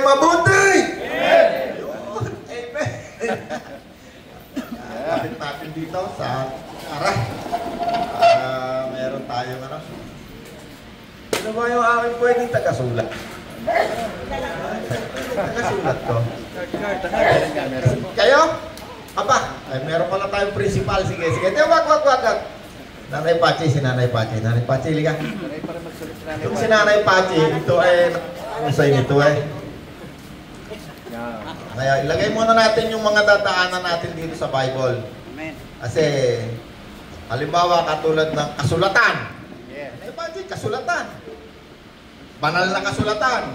Mabuti! Amen! Amen! Kapit natin dito sa arah. Meron tayong ano. Ano ba yung aking pwedeng tagasulat? Tagasulat ko. Kayo? Aba, ay meron pala tayong principal. Sige, sige. Wag. Nanay Pachi, si Nanay Pachi. Nanay Pachi, liga. Yung si Nanay Pachi, ito ay usay nito eh. Kaya ilagay muna natin yung mga dadaanan natin dito sa Bible. Kasi, halimbawa katulad ng kasulatan. Nanay Pachi, kasulatan. Banal na kasulatan.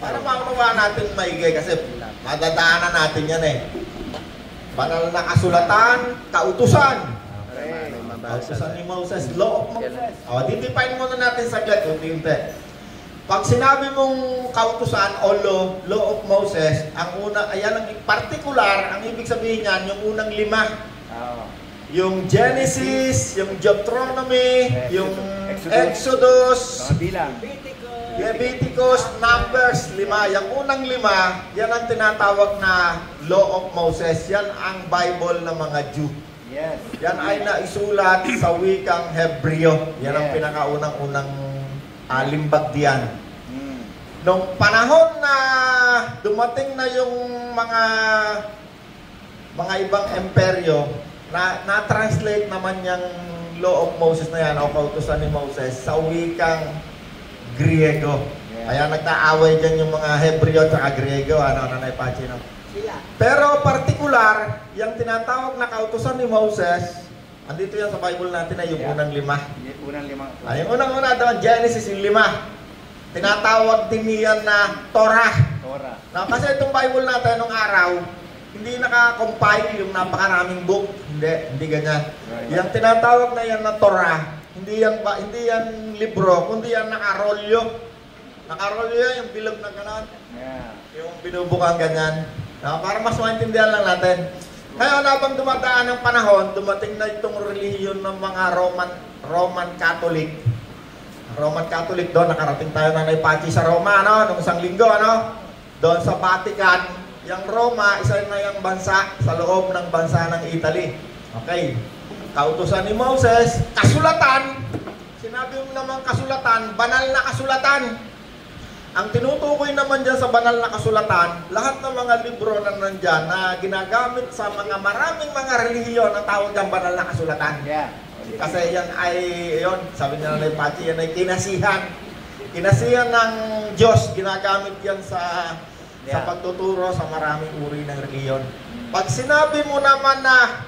Para maunawaan natin maigay kasi madadaanan natin yan eh. Banal na kasulatan, kautusan. Kautusan ni Moses, law of Moses. Didefine muna natin saglit, unti-unti. Pag sinabi mong kautusan o law of Moses, ang una, ayan ang particular, ang ibig sabihin niyan, yung unang 5. Yung Genesis, yung Deuteronomy, yung Exodus, Leviticus, Numbers, 5. Yung unang 5, yan ang tinatawag na Law of Moses. Yan ang Bible ng mga Jew. Yes. Yan ay naisulat sa wikang Hebreo. Yan ang pinakaunang-unang limbag diyan. Nung panahon na dumating na yung mga ibang imperyo, na-translate naman yung Law of Moses na yan, o kautusan ni Moses, sa wikang Griego. Kaya nagtaaway dyan yung mga Hebreo at Griego, Nanay Pachi, no? Pero particular, yung tinatawag na kautusan ni Moses, andito yan sa Bible natin na yung unang 5. Yung unang-una doon, Genesis yung 5. Tinatawag din niyan na Torah. Kasi itong Bible natin nung araw, hindi naka-compile yung napakaraming book. Hindi ganyan. Yung tinatawag na yan na Torah, hindi yan libro, kundi yan nakarolyo. Nakarolyo yan, yung bilog na gano'n. Yung binubukan ganyan. Para mas maintindihan lang natin. Ngayon, habang dumadaan ng panahon, dumating na itong relihiyon ng mga Roman Catholic. Roman Catholic doon, nakarating tayo na Pachi sa Roma, nung isang linggo, doon sa Vatican, yung Roma, isa na yung bansa sa loob ng bansa ng Italy. Okay. Kautusan ni Moses, kasulatan. Sinabi mo naman kasulatan, banal na kasulatan. Ang tinutukoy naman dyan sa banal na kasulatan, lahat ng mga libro na nandyan na ginagamit sa maraming mga relihiyon ang tawag dyan banal na kasulatan. Kasi yan ay, sabi niya na Pachi, yan ay kinasihan. Kinasihan ng Diyos, ginagamit yan sa pagtuturo sa maraming uri ng relihiyon. Pag sinabi mo naman na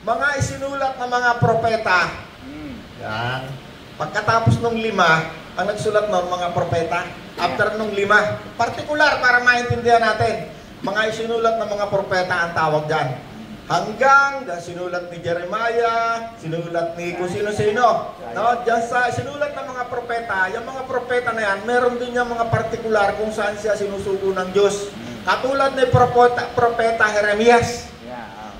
mga isinulat na mga propeta, yan, pagkatapos ng 5, ang nagsulat ng mga propeta, after nung 5, particular para maintindihan natin, mga isinulat ng mga propeta ang tawag dyan. Hanggang sinulat ni Jeremiah, sinulat ni kung sino-sino. Diyan sa sinulat ng mga propeta, yung mga propeta na yan, meron din yung mga partikular kung saan siya sinusugo ng Diyos. Katulad ni propeta Jeremias.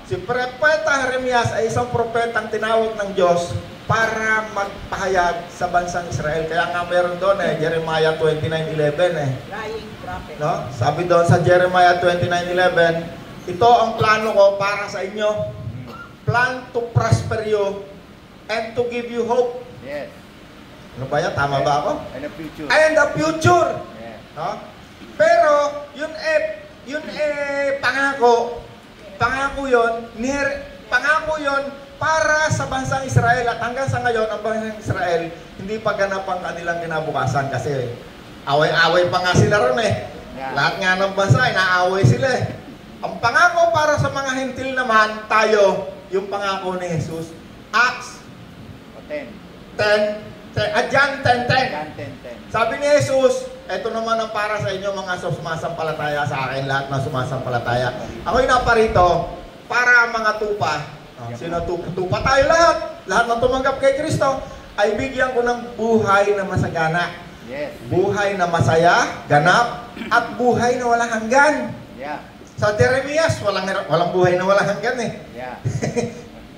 Si propeta Jeremias ay isang propetang tinawag ng Diyos para magpahayag sa bansang Israel. Kaya nga meron doon Jeremiah 29:11 Lying prophet. Sabi doon sa Jeremiah 29:11, ito ang plano ko para sa inyo. Plan to prosper you and to give you hope. Yes. Ano ba yan? Tama ba ako? And the future. And the future. Yeah. Pero, yun pangako. Pangako yun para sa bansang Israel. At hanggang sa ngayon, ang bansang Israel, hindi pa ganap ang kanilang kinabukasan. Kasi away-away pa nga sila ron Yeah. Lahat nga ng bansa, inaaway sila Ang pangako para sa mga hentil naman, tayo, yung pangako ni Jesus. Acts 10. John 10:10. Sabi ni Jesus, eto naman ang para sa inyo mga sumasampalataya sa akin, lahat na sumasampalataya. Ako'y naparito para mga tupa. Sino tupa tayo lahat? Lahat na tumanggap kay Kristo ay bigyan ko ng buhay na masagana. Yes. Buhay na masaya, ganap, at buhay na walang hanggan. Yeah. Sa Jeremias, walang buhay na walang hanggan Yeah.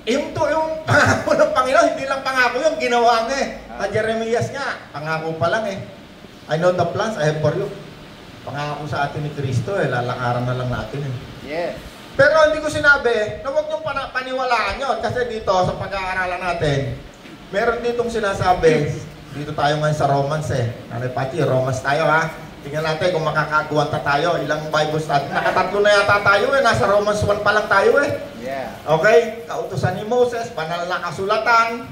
Yung pangako ng Panginoon, hindi lang pangako yung ginawa nga eh. Sa Jeremias nga, pangako pa lang eh. I know the plans I have for you. Pangako sa atin ni Kristo eh, lalakaran na lang natin eh. Yes. Pero hindi ko sinabi na huwag niyong paniwalaan yun. Kasi dito, sa pag-aaralan natin, meron ditong sinasabi, dito tayo ngayon sa Romans eh. Nanay Pachi, Romans tayo ha. Tingnan natin kung makakaguwanta tayo. Ilang Bible study. Nakatatlo na yata tayo eh. Nasa Romans 1 pa lang tayo eh. Yeah. Okay? Kautusan ni Moses, banal na kasulatan.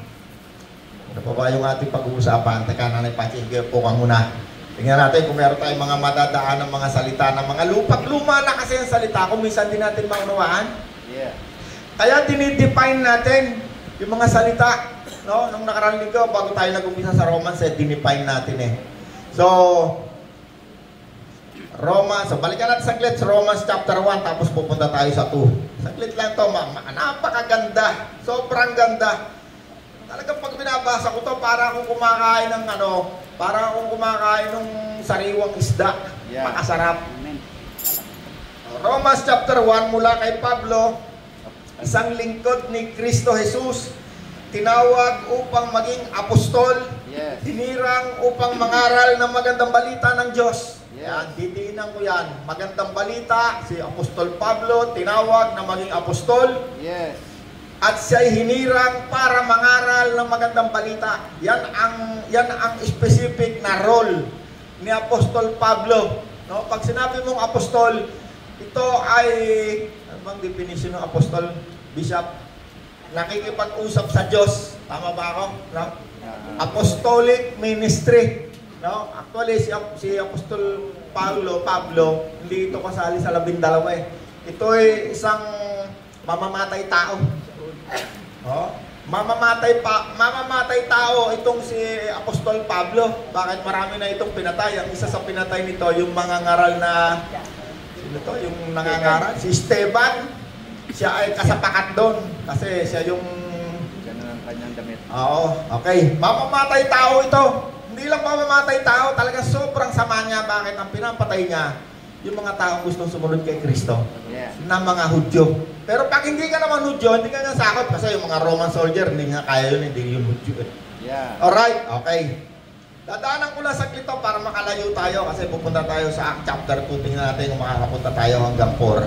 Ano pa ba yung ating pag-uusapan? Teka, Nanay Pachi, po ka muna. Tingnan natin kung meron tayong mga madadaan ng mga salita ng mga luma na kasi yung salita kung minsan din natin maunawaan. Yeah. Kaya dinidefine natin yung mga salita. No? Nung nakarang linggo, bago tayo nag-umpisa sa Romans, dinefine natin eh. So, Romans, so balikan natin saglit sa Romans chapter 1, tapos pupunta tayo sa 2. Saglit lang to, napakaganda. Sobrang ganda. Talagang pag binabasa ko to, para akong kumakain ng para akong kumakain ng sariwang isda. Yeah. Makasarap. Amen. Romans chapter 1 mula kay Pablo, isang lingkod ni Kristo Jesus, tinawag upang maging apostol, yes. Hinirang upang mangaral ng magandang balita ng Diyos. Yes. Yan, didiinan ko yan. Magandang balita, si Apostol Pablo, tinawag na maging apostol. Yes. At siya'y hinirang para mangaral ng magandang balita. Yan ang specific na role ni Apostol Pablo. No? Pag sinabi mong apostol, ito ay, ano bang definition ng apostol, bishop? Nakikipag-usap sa Diyos. Tama ba ako? No? Apostolic ministry. No? Actually, si Apostol Pablo, hindi ito kasali sa 12 eh. Ito ay isang mamamatay tao. Oh, mamamatay tao itong si Apostol Pablo. Bakit marami na itong pinatay? Ang isa sa pinatay nito, yung mga ngaral na sino to? Yung nangangaral, si Esteban. Siya ay kasapakat doon kasi siya yung ganun ang kanyang damit. Oo, okay. Mamamatay tao ito. Hindi lang mamamatay tao, talaga sobrang sama niya. Bakit? Ang pinapatay niya yung mga taong gustong sumunod kay Kristo, yeah, na mga Hudyo. Pero pag hindi ka naman Hudyo, hindi ka nasakot kasi yung mga Roman soldier, hindi nga kaya yun, hindi yung Hudyo. Yeah. Alright, okay. Dadaanan ko lang saglit to para makalayo tayo kasi pupunta tayo sa Acts chapter 2. Tingnan natin kung makakapunta tayo hanggang 4.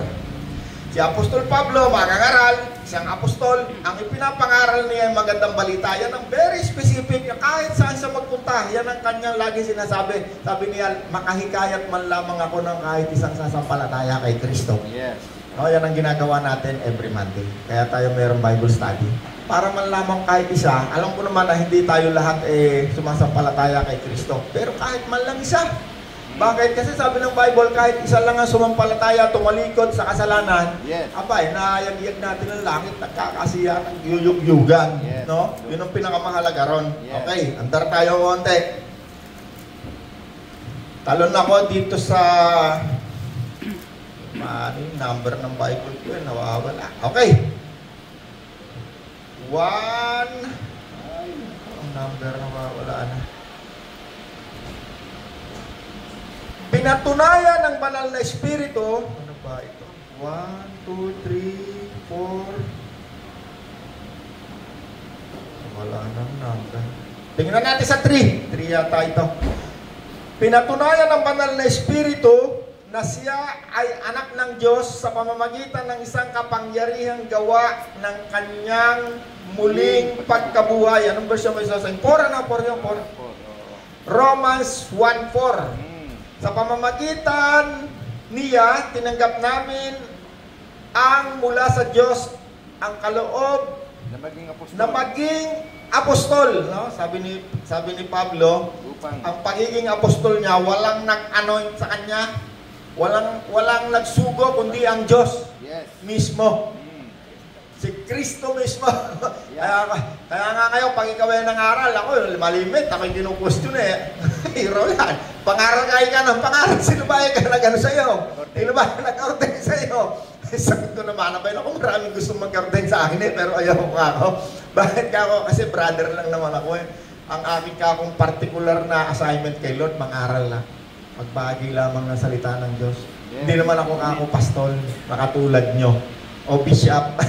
Si Apostol Pablo, makangaral, isang apostol, ang ipinapangaral niya ay magandang balita. Yan ang very specific, kahit saan siya magpunta, yan ang kanyang lagi sinasabi. Sabi niya, makahikayat man lamang ako ng kahit isang sasampalataya kay Kristo. Yes. No, yan ang ginagawa natin every Monday. Kaya tayo mayroong Bible study. Para man lamang kahit isa, alam ko naman na hindi tayo lahat sumasampalataya kay Kristo. Pero kahit man lang isa. Bakit? Kasi sabi ng Bible, kahit isa lang ang sumampalataya, tumalikod sa kasalanan, yes, abay, nayag-yag natin ang langit, nagkakasiya, yuyug-yugan. Yes. No? Yun ang pinakamahalaga ron. Yes. Okay, andar tayo konti. Talon ako dito sa ano yung number ng Bible ko yun, nawawala. Okay. 1. Ay, ang number nawawala na. Pinatunayan ng banal na espiritu. Ano ba ito? 1, 2, 3, 4. Wala nang number. Tingnan natin sa 3. 3 yata ito. Pinatunayan ng banal na espiritu na siya ay anak ng Diyos sa pamamagitan ng isang kapangyarihang gawa ng kanyang muling pagkabuhay. Anong version mo isasayin? 4 na, 4 yung 4. Romans 1:4. Sa pamamagitan niya, tinanggap namin ang mula sa Diyos ang kaloob na maging apostol. No? Sabi ni Pablo, ang pagiging apostol niya, walang nag-anoint sa kanya, walang nagsugo, kundi ang Diyos, yes, mismo. Si Kristo mismo. Yeah. Kaya nga kayo, pag ikaw ay nangaral, ako malimit, ako yung kinukustyon eh. Hero yan. Pangaral ka ng pangaral. Sino ba yung nag-ano sa'yo? Sino ba yung nag-ordain sa'yo? Sabi ko naman, ako maraming gusto mag-ordain sa akin eh, pero ayaw ko ako. Bakit ka ako? Kasi brother lang naman ako eh. Ang aking akong particular na assignment kay Lord, mangaral lang. Magbahagi lamang ng salita ng Diyos. Yeah. Hindi naman ako pastol, nakatulad nyo. O bishop.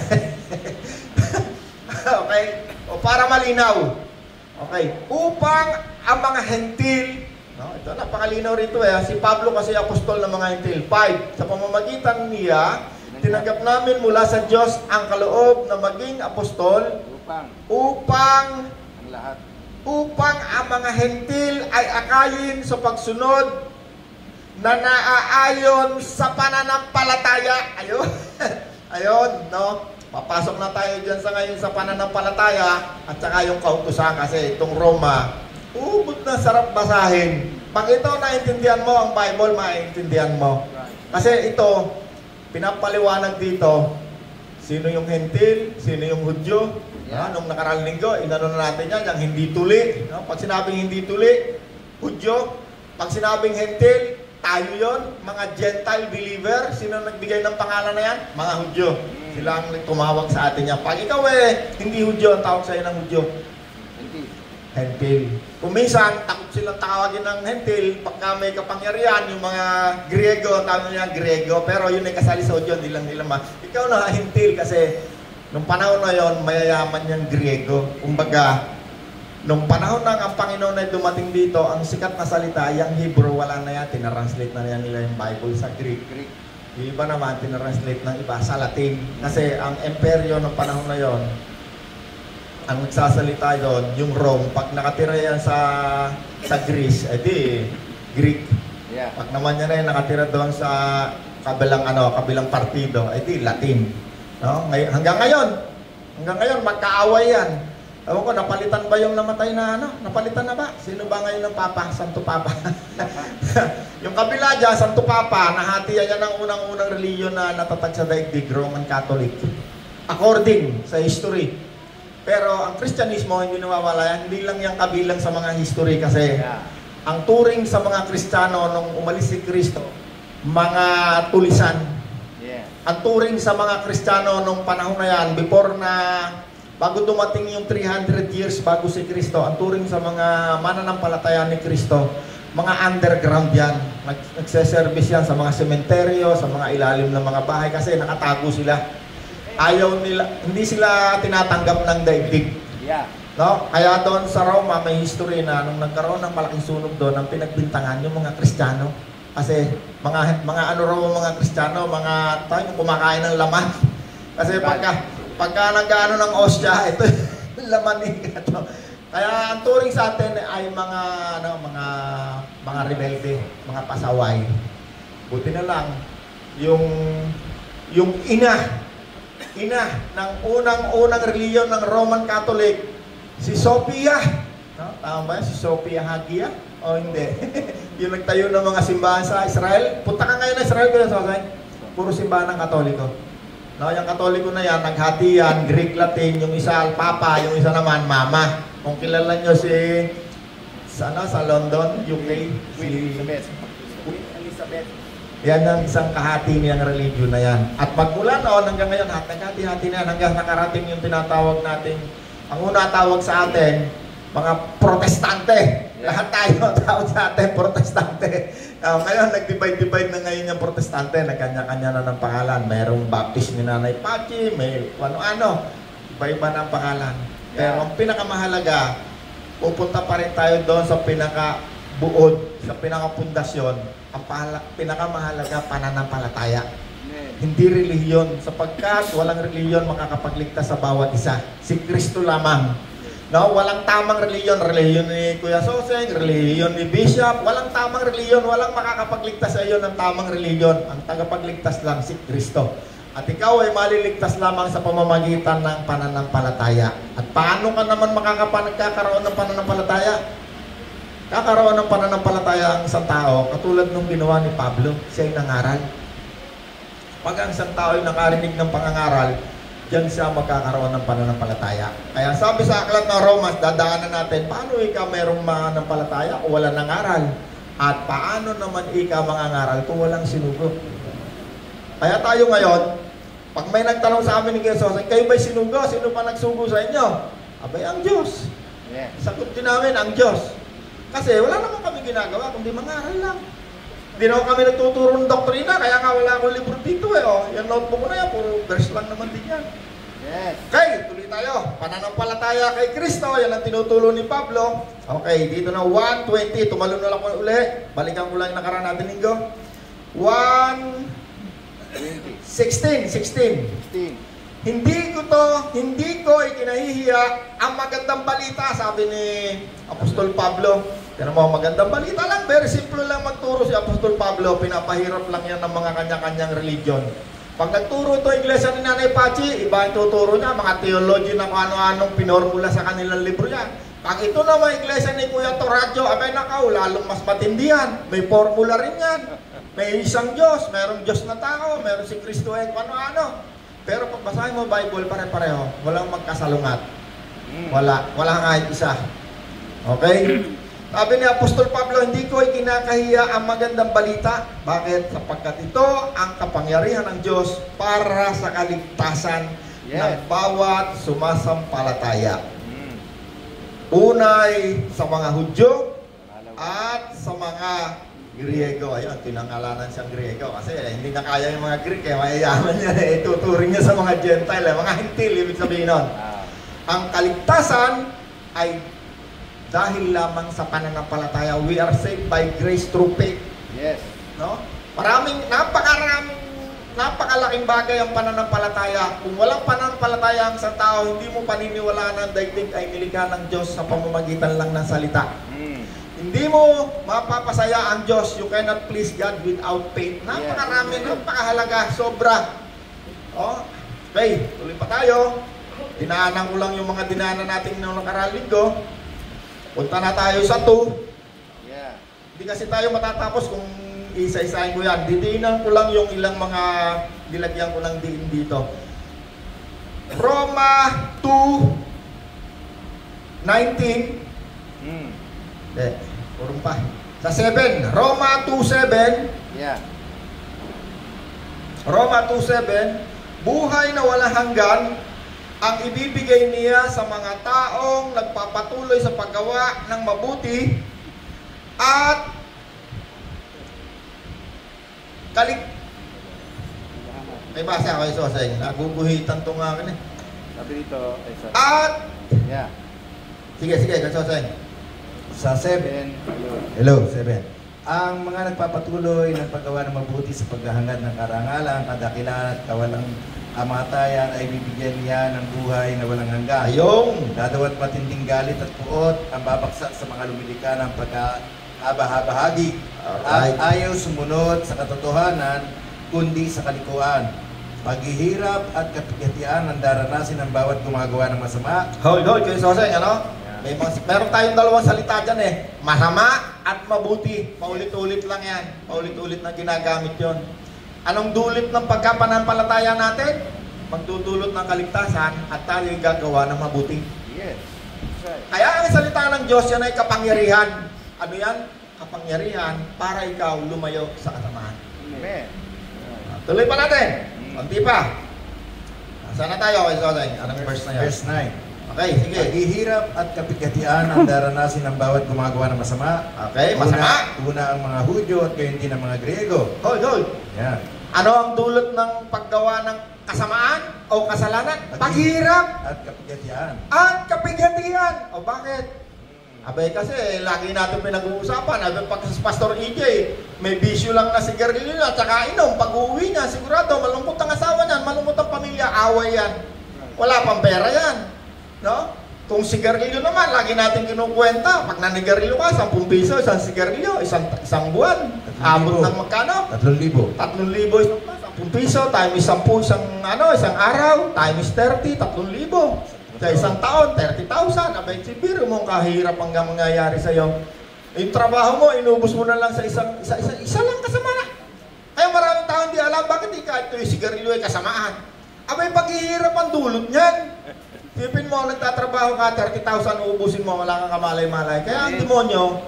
para malinaw. Okay. Upang ang mga hentil, no, ito napakalinaw rito si Pablo kasi apostol ng mga hentil. 5. Sa pamamagitan niya, tinanggap namin mula sa Diyos ang kaloob na maging apostol upang ang mga hentil ay akayin sa pagsunod na naaayon sa pananampalataya. Ayun. Ayun, no? Papasok na tayo dyan sa ngayon sa pananampalataya at saka yung kautusan kasi itong Roma, ubod na sarap basahin. Pag ito naintindihan mo ang Bible, maintindihan mo. Kasi ito, pinapaliwanag dito, sino yung hentil, sino yung Hudyo. Nung nakaraang linggo, inano na natin yan, yung hindi tuli. No? Pag sinabing hindi tuli, Hudyo. Pag sinabing hentil, tayo yon, mga Gentile believer. Sino nagbigay ng pangalan na yan? Mga Hudyo. Sila ang tumawag sa atin yan. Pag ikaw hindi Hudyo, ang tawag sa'yo ng Hudyo. Hentil. Kung minsan, takot silang tawagin ng hentil, pagka may kapangyarihan, yung mga Griego, tawag nila Griego, pero yun ay kasali sa Hudyo, hindi lang nila ikaw na hentil kasi nung panahon na yon, mayayaman yung Griego. Kumbaga, nung panahon na ang Panginoon ay dumating dito, ang sikat na salita, yung Hebrew, wala na yan, tinarranslate na yan nila yung Bible sa Greek. Yung iba naman, tinarranslate ng iba sa Latin. Kasi ang imperyo ng panahon na yon, ang nagsasalita doon, yung Rome, pag nakatira yan sa Greece, edi Greek. Pag naman yan ay nakatira doon sa kabilang partido, edi Latin. No? Hanggang ngayon, magkaaway yan. Ewan ko, napalitan ba yung namatay na Napalitan na ba? Sino ba ngayon ng Papa? Santo Papa. Yung kabila dyan, Santo Papa, nahati yan ang unang-unang reliyon na natatag sa daigdig, Roman Catholic. According sa history. Pero ang Kristyanismo, hindi nawawala yan. Hindi lang yung kabilang sa mga history kasi ang turing sa mga Kristiyano nung umalis si Kristo, mga tulisan. Ang turing sa mga Kristiyano nung panahon na yan, bago dumating yung 300 years bago si Kristo, ang turing sa mga mananampalataya ni Kristo, mga underground yan. Nagseservice yan sa mga sementeryo, sa mga ilalim ng mga bahay kasi nakatago sila. Ayaw nila, hindi sila tinatanggap ng daigdig. No? Kaya doon sa Roma, may history na nung nagkaroon ng malaking sunog doon, ang pinagbintangan yung mga Kristiyano. Kasi mga mga Kristiyano, tayo kumakain ng laman. Kasi pagka nag-ano ng ostya, ito laman ito. Kaya ang turing sa atin ay mga rebelde, mga pasaway. Buti na lang yung ina ng unang-unang reliyon ng Roman Catholic, si Sophia. No? Tama ba? Si Sophia Hagia? O hindi? Yung nagtayo ng mga simbahan sa Israel. Punta ka ngayon na Israel, puro simbahan ng Katoliko. No, yung Katoliko na yan, naghati yan, Greek, Latin, yung isa Papa, yung isa naman Mama. Kung kilala nyo sa London, UK, Elizabeth. Yan ang isang kahati niyang religion na yan. At magmula noon hanggang ngayon, naghati-hati na yan hanggang nakarating yung tinatawag natin, ang una tawag sa atin, mga protestante. Lahat tayo tawag sa atin, protestante. Ngayon, nag-divide na ngayon yung protestante, nagkanya-kanya na ng pangalan. Mayroong Baptist ni Nanay Pachi, may ano-ano. Iba-iba na ang pangalan. Pero ang pinakamahalaga, pupunta pa rin tayo doon sa pinakabuod, sa pinakapundasyon. Ang pinakamahalaga, pananampalataya. Hindi relihiyon. Sapagkat walang relihiyon makakapagligtas sa bawat isa. Si Kristo lamang. No, walang tamang relihiyon. Relihiyon ni Kuya Soseng, relihiyon ni Bishop. Walang tamang relihiyon. Walang makakapagligtas sa iyo ng tamang relihiyon. Ang tagapagligtas lang si Kristo. At ikaw ay maliligtas lamang sa pamamagitan ng pananampalataya. At paano ka naman makakakaroon ng pananampalataya? Kakaroon ng pananampalataya ang isang tao, katulad nung ginawa ni Pablo, siya ay nangaral. Pag ang isang tao ay nakarinig ng pangangaral, diyan siya magkakaroon ng pananampalataya. Kaya sabi sa aklat ng Romas, dadaanan natin, paano ikaw mayroong mananampalataya kung walang nangaral? At paano naman ikaw mangangaral kung walang sinugo? Kaya tayo ngayon, pag may nagtanong sa amin ni Jesus, kayo ba'y sinugo? Sino pa nagsugo sa inyo? Abay, ang Diyos. Sagot din namin, ang Diyos. Kasi wala naman kami ginagawa, kundi mangaral lang. Hindi naman kami nagtuturo ng doktrina, kaya nga wala akong libro dito Yung notebook ko na yan, puro verse lang naman din yan. Yes. Okay, tuloy tayo. Pananampalataya kay Kristo, yan ang tinutulong ni Pablo. Okay, dito na 1:20. Tumalon na lang ko uli. Balikan ko lang yung nakaraan natin linggo. 1:16. Hindi ko ikinahihiya ang magandang balita, sabi ni Apostol Pablo. Pero magandang balita lang, very simple lang magturo si Apostol Pablo, pinapahirap lang yan ng mga kanya-kanyang religion. Pag nagturo ito iglesia ni Nanay Pachi, iba ang tuturo niya, mga theology na kung ano-anong pinormula sa kanilang libro yan. Pag ito naman iglesia ni Kuya Toradyo, abay nakaw, lalong mas matindihan. May formula rin yan. May isang Diyos, mayroong Diyos na tao, mayroong si Kristo ay kung ano-ano. Pero pag basahin mo Bible, pare-pareho, walang magkasalungat. Wala kahit isa. Okay? Sabi ni Apostol Pablo, hindi ko ikinakahiya ang magandang balita. Bakit? Sapagkat ito ang kapangyarihan ng Diyos para sa kaligtasan ng bawat sumasampalataya. Unay sa mga Hudyo at sa mga Griego. Ayun, pinangalanan siyang Griego kasi hindi na kaya yung mga Greek, mayayaman niya, ituturing niya sa mga Gentile, mga Hintil, ibig sabihin nun. Ang kaligtasan ay dahil lamang sa pananampalataya. We are saved by grace through faith. Yes. No? Napakalaking bagay ang pananampalataya. Kung walang pananampalataya ang isang tao, hindi mo paniniwalaan na ang daigdig ay nilikha ng Diyos sa pamamagitan lang ng salita. Hindi mo mapapasaya ang Diyos. You cannot please God without faith. Napakarami, napakahalaga, sobra. Okay, tuloy pa tayo. Dinaanan ko lang yung mga dinaanan natin noong nakaraang linggo. Punta na tayo sa 2. Hindi kasi tayo matatapos kung isa-isahin ko yan. Didiinan ko lang yung ilang mga dilagyan ko ng diin dito. Roma 2:19. Purong pa. Sa 7, Roma 2:7. Roma 2:7, buhay na walang hanggan ang ibibigay niya sa mga taong nagpapatuloy sa paggawa ng mabuti at may basa ako sa naguguhitan to nga akin eh. Sabi dito, at sige, kasosay. Sa 7. Hello, 7. Ang mga nagpapatuloy ng paggawa ng mabuti sa paghahangad ng karangalan, kadakilaan at kawalang kamatayan ay bibigyan niya ng buhay na walang hanggan. Ayong dadawat matinding galit at puot ang babaksak sa mga lumilika ng pagkahabahagi at ayaw sumunod sa katotohanan kundi sa kalikuan. Paghihirap at kapigatian ang daranasin ng bawat gumagawa ng masama. Hold, kayo sosay, ano? Meron tayong dalawang salita dyan eh. Masama at mabuti. Paulit-ulit lang yan. Paulit-ulit na ginagamit yon. Anong dulot ng pagkapananampalataya natin? Magdudulot ng kaligtasan at tayo'y gagawa ng mabuti. Yes. Kaya ang salita ng Diyos yan ay kapangyarihan. Ano yan? Kapangyarihan para ikaw lumayo sa kasamaan. Amen. Tuloy pa natin. Kunti pa. Saan na tayo? Anong verse na yan? Verse 9. Okay, sige. Paghihirap at kapigatian ang daranasin ng bawat gumagawa ng masama. Okay, masama. Una ang mga Hudyo at gayon din ang mga Griego. Hold. Yan. Ano ang dulot ng paggawa ng kasamaan o kasalanan? Paghihirap at kapigatian. At kapigatian. O bakit? Abay kasi, lagi natin pinag-uusapan. Abay pag sa Pastor EJ, may bisyo lang na sigarilyo at saka inom. Pag uwi niya, sigurado, malungkot ang asawa niyan, malungkot ang pamilya, away yan. Wala pang pera yan. No? Kung sigarilyo naman, lagi natin kinukwenta. Pag nanigarilyo ka, 10 piso, isang sigarilyo, isang buwan. Abot ng magkano? 3,000. 3,000 10 piso, times 10, isang araw, times 30, 3,000. Sa isang taon, 30,000. Abay, sibiro mo kahirap hanggang mangyayari sa'yo. Yung trabaho mo, inubos mo na lang sa isa lang kasama na. Kaya maraming tao hindi alam, bakit ito yung sigarilyo ay kasamaan? Abay, paghihirap ang dulot niyan. Tipin mo, nagtatrabaho ka, 30,000 uubusin mo, wala kang kamalay-malay. Kaya ang demonyo,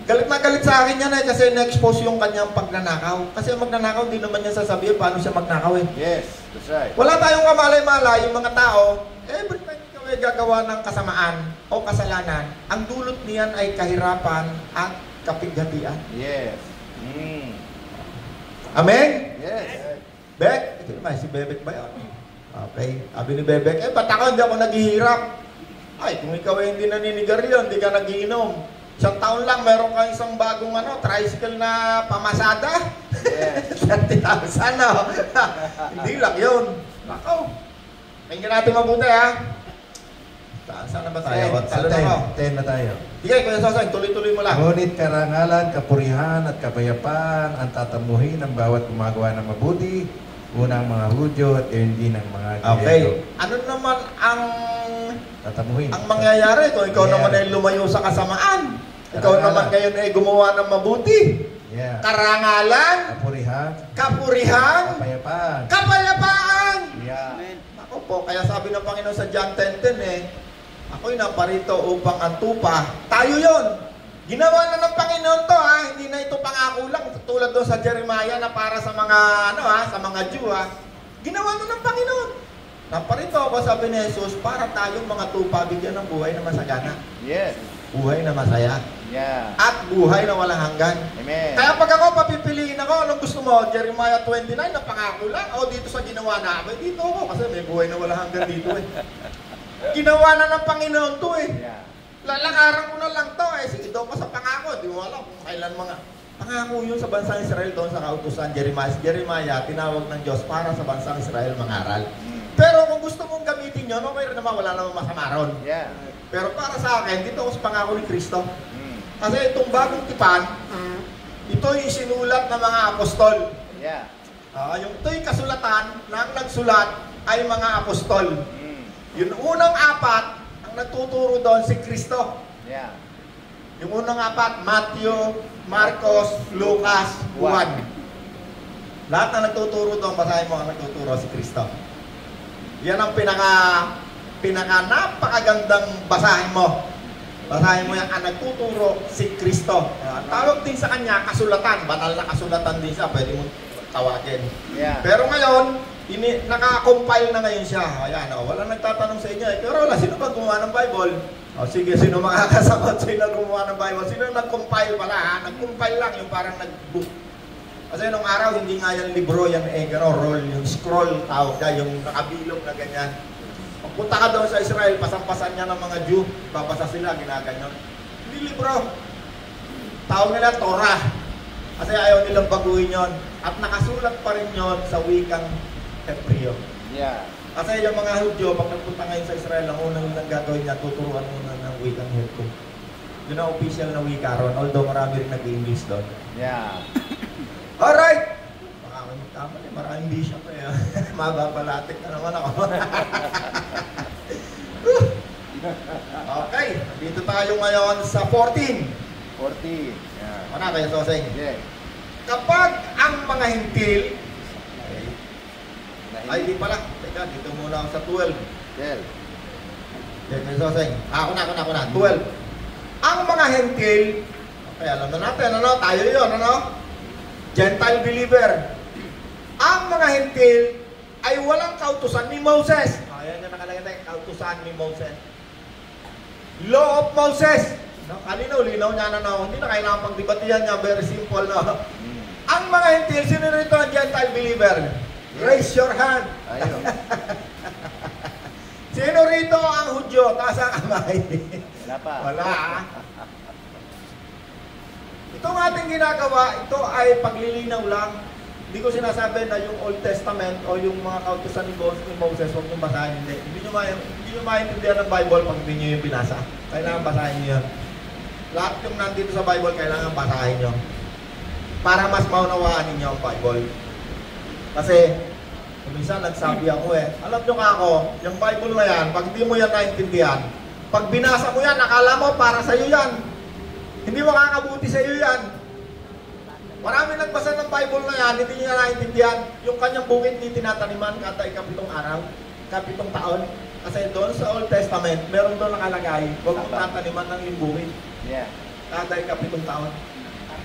galit na galit sa akin yan kasi na-expose yung kanyang pagnanakaw. Kasi magnanakaw, hindi naman niya sasabihin paano siya magnakaw eh. Yes, that's right. Wala tayong kamalay-malay, yung mga tao, every time ikaw ay gagawa ng kasamaan o kasalanan, ang dulot niyan ay kahirapan at kapighatian. Yes. Amen? Yes. Bek? Ito naman, si Bebek ba yun? Okay, sabi ni Bebek, ba't ako hindi ako naghihirap? Ay, kung ikaw ay hindi naninigarilyo, hindi ka nagiinom. Isang taon lang, meron kang isang bagong tricycle na pamasada. Yes. 30,000, no? Hindi lang yun. Nako. Tingnan natin mabuti, ha? Saan na ba tayo? Talo na ako. 10 na tayo. Sige, Kuya Soseng, tuloy-tuloy mo lang. Ngunit karangalan, kapurihan at kapayapaan ang tatamuhin ng bawat gumagawa ng mabuti, unang mga Hudyo at hindi ng mga Griego. Okay. Ano naman ang Tatamuhin. mangyayari kung ikaw naman ay lumayo sa kasamaan? Ikaw naman ngayon ay gumawa ng mabuti. Yeah. Karangalan, Kapurihan, kapurihan, kapayapaan. kapayapaan. Yeah. Ako po, kaya sabi ng Panginoon sa John 10:10 ako'y naparito upang ang tupa. Tayo yon. Ginawa na ng Panginoon to, hindi na ito pangako lang. Tulad doon sa Jeremiah na para sa mga, sa mga Jew, Ginawa na ng Panginoon. Naparito ako, sabi ni Jesus, para tayong mga tupa, bigyan ng buhay na masagana. Yes. Buhay na masaya. Yeah. At buhay na walang hanggan. Amen. Kaya pag ako papipiliin ako, anong gusto mo? Jeremiah 29 na pangako lang? O dito sa ginawa na? Dito ako, kasi may buhay na walang hanggan dito Ginawa na ng Panginoon to Yeah. Lalakaran ko na lang to Sige, doon ko sa pangako. Di mo alam kung kailan mga pangako yun sa bansang Israel doon sa kautusan Jeremiah, tinawag ng Diyos para sa bansang Israel mangaral. Pero kung gusto mong gamitin yun, okay rin naman, wala namang masama ron. Yeah. Pero para sa akin, dito ako sa pangako ni Kristo. Kasi itong bagong tipan, ito yung isinulat ng mga apostol. Yeah. Ito yung kasulatan na ang nagsulat ay mga apostol. Yung unang apat, ang nagtuturo doon si Kristo. Yeah. Yung unang apat, Matthew, Marcos, Lucas, Juan. Lahat na nagtuturo doon, basahin mo ang nagtuturo si Kristo. Yan ang pinaka napakagandang basahin mo. Basahin mo yan, ang nagtuturo si Kristo. Tawag din sa kanya, kasulatan. Banal na kasulatan din siya, pwede mo tawagin. Yeah. Pero ngayon, naka-compile na ngayon siya. Ayan, wala nagtatanong sa inyo. Pero wala, sino ba gumawa ng Bible? Sige, sino makakasagot? Sino gumawa ng Bible? Sino nag-compile pala? Nag-compile lang, yung parang nag-book. Kasi nung araw, hindi nga yan libro, yan roll, yung scroll, tawag ka, yung nakabilog na ganyan. Pagpunta ka doon sa Israel, pasampasan niya ng mga Jew, babasa sila, ginaganyan. Hindi libro. Tawag nila Torah. Kasi ayaw nilang baguhin yon. At nakasulat pa rin yon sa wikang Hebreo. Yeah. Kasi yung mga Hudyo, pag nagpunta ngayon sa Israel, ang unang gagawin niya, tuturuan muna ng wikang Hebreo. Yun ang official na wika ron, although marami rin nag-English doon. Yeah. Alright! Maraming bishop mababalatik na naman ako. Okay, dito tayo ngayon sa 14. 40. Yeah. Ano kayo, Soseng? Yeah. Kapag ang mga hintil, ay di pala, teka, dito muna ako sa 12. Yeah. Kayo, Soseng. Ako na. 12. Ang mga hintil, okay, alam na natin, tayo yun, Gentile believer. Ang mga hintil ay walang kautusan ni Moses. Ayan yung nakalagay tayo, kautusan ni Moses. Law of Moses. Linaw niya hindi na kailangan pagdebatihan niya, very simple, Ang mga hintil, sino rito ang Gentile believer? Raise your hand. Ayun. Sino rito ang Hudyo? Taas ang kamay. Wala pa. Wala. Itong ating ginagawa, ito ay paglilinaw lang. Hindi ko sinasabi na yung Old Testament o yung mga kautusan ni Moses, huwag nyo basahin. Hindi nyo maintindihan ng Bible pag hindi nyo yung binasa. Kailangan basahin nyo yun. Lahat yung nandito sa Bible, kailangan basahin nyo. Para mas maunawaan ninyo ang Bible. Kasi, minsan nagsabi ako alam nyo ka ako, yung Bible na yan, pag hindi mo yan naintindihan, pag binasa mo yan, akala mo para sa'yo yan. Hindi makakabuti sa'yo yan. Marami nagbasa ng Bible na yan, hindi niya naintindihan. Yung kanyang bukid hindi tinataniman kada ikapitong araw, ikapitong taon. Kasi doon sa Old Testament, meron doon nakalagay, huwag mong tataniman ng limbukid. Yeah. Kada ikapitong taon.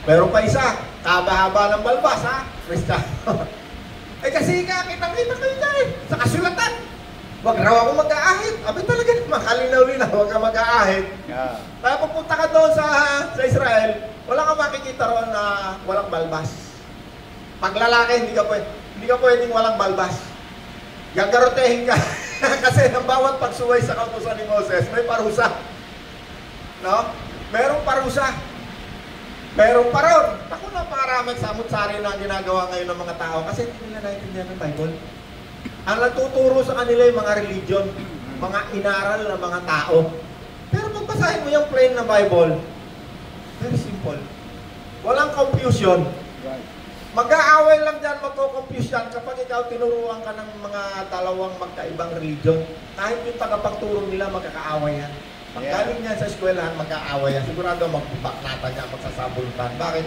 Meron pa isa, kabahaba ng balbas, Kristiyano. Kasi kitang-kita kayo dyan sa kasulatan. Huwag raw ako mag-aahit. Abi talaga naman, kalinaw-linaw, huwag ka mag-aahit. Yeah. Kaya pupunta ka doon sa Israel, wala kang makikita roon na walang balbas. Pag lalaki, hindi ka pwedeng walang balbas. gagarotehin ka. Kasi ang bawat pagsuway sa kautusan ni Moses, may parusa. No? Merong parusa. Merong paron. Ako na maraming samot-sari na ginagawa ngayon ng mga tao kasi hindi nila naintindihan ng Bible. Ang nagtuturo sa kanila yung mga religion, mga inaral na mga tao. Pero pagbasahin mo yung plain na Bible, very simple. Walang confusion. Mag-aaway lang dyan, magko-confuse yan kapag ikaw tinuruan ka ng mga dalawang magkaibang religion. Kahit yung tagapagturo nila, magkakaaway yan. Paggaling niya sa eskwelahan, magkakaaway yan. Sigurado magbubaknata niya, magsasabulutan. Bakit?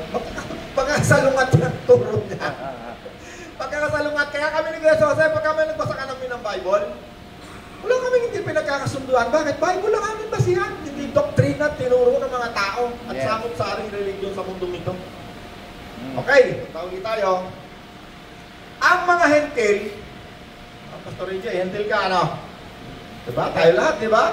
Pagkasalungat yan, turo niya. Pagkakasalungat. Kaya kami ni Kuya Jose, pag kami nagbasa ka namin ng Bible, wala kami hindi pinagkakasunduan. Bakit? Bible lang kami basihan. Hindi doktrina, tinuro ng mga tao at samot-saring religion sa mundo nito. Okay, tawag tayo. Ang mga hentil, Pastor AJ, hentil ka ano? Diba? Tayo lahat, diba?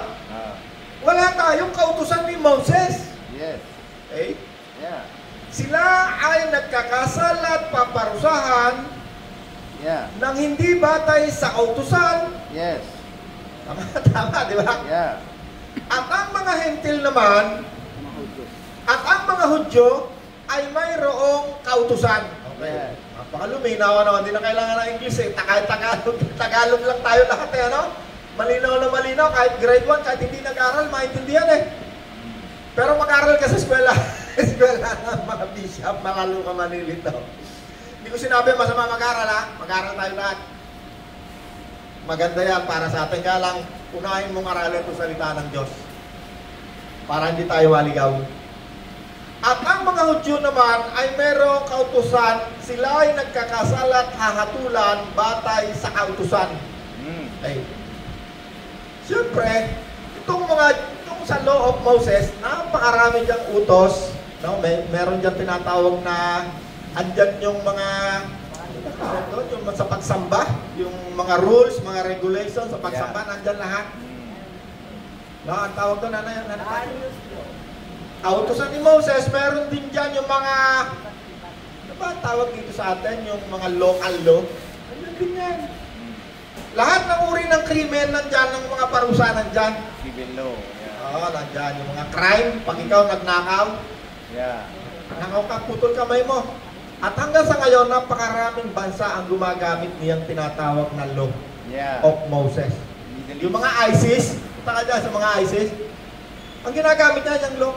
Wala tayong kautusan ni Moses. Yes. Okay? Yeah. Sila ay nagkakasal at paparusahan nang hindi batay sa kautusan. Yes. Tama, di ba? Yeah. At ang mga hentil naman, at ang mga Hudyo, ay mayroong kautusan. Okay. Yeah. Napakaluminaw, ano? Hindi na kailangan ng English eh. Tagalog lang tayo lahat eh, ano? Malinaw na malinaw, kahit grade 1, kahit hindi nag-aral, maintindihan eh. Pero mag-aral ka sa eskwela. Eskwela ng mga bishop, malalo ka manilito. Hindi ko sinabi masama mag-aral ha. Mag-aral tayo lahat. Maganda yan para sa atin. Kaya lang, unahin mong aralin itong salita ng Diyos. Para hindi tayo maligaw. At ang mga Hudyo naman ay merong kautusan. Sila ay nagkakasal at hahatulan batay sa kautusan. Okay. Siyempre, itong sa Law of Moses, napakarami diyang utos. No? Meron diyang tinatawag na andyan yung mga yung sa pagsamba, yung mga rules, mga regulations sa pagsamba, nandyan lahat. No, ang tawag doon, ano yun? Kautusan ni Moses, meron din dyan yung mga, ano ba tawag dito sa atin? Yung mga local law. Andyan din yan. Lahat ng uri ng krimen nandyan, ng mga parusa nandyan. Civil law. Yeah. Oo, nandyan. Yung mga crime, pag ikaw nagnakaw, nakaw ka, putol kamay mo. At hanggang sa ngayon, napakaraming bansa ang gumagamit niyang tinatawag na law of Moses. Yung mga ISIS, punta ka dyan sa mga ISIS, ang ginagamit niya yung law.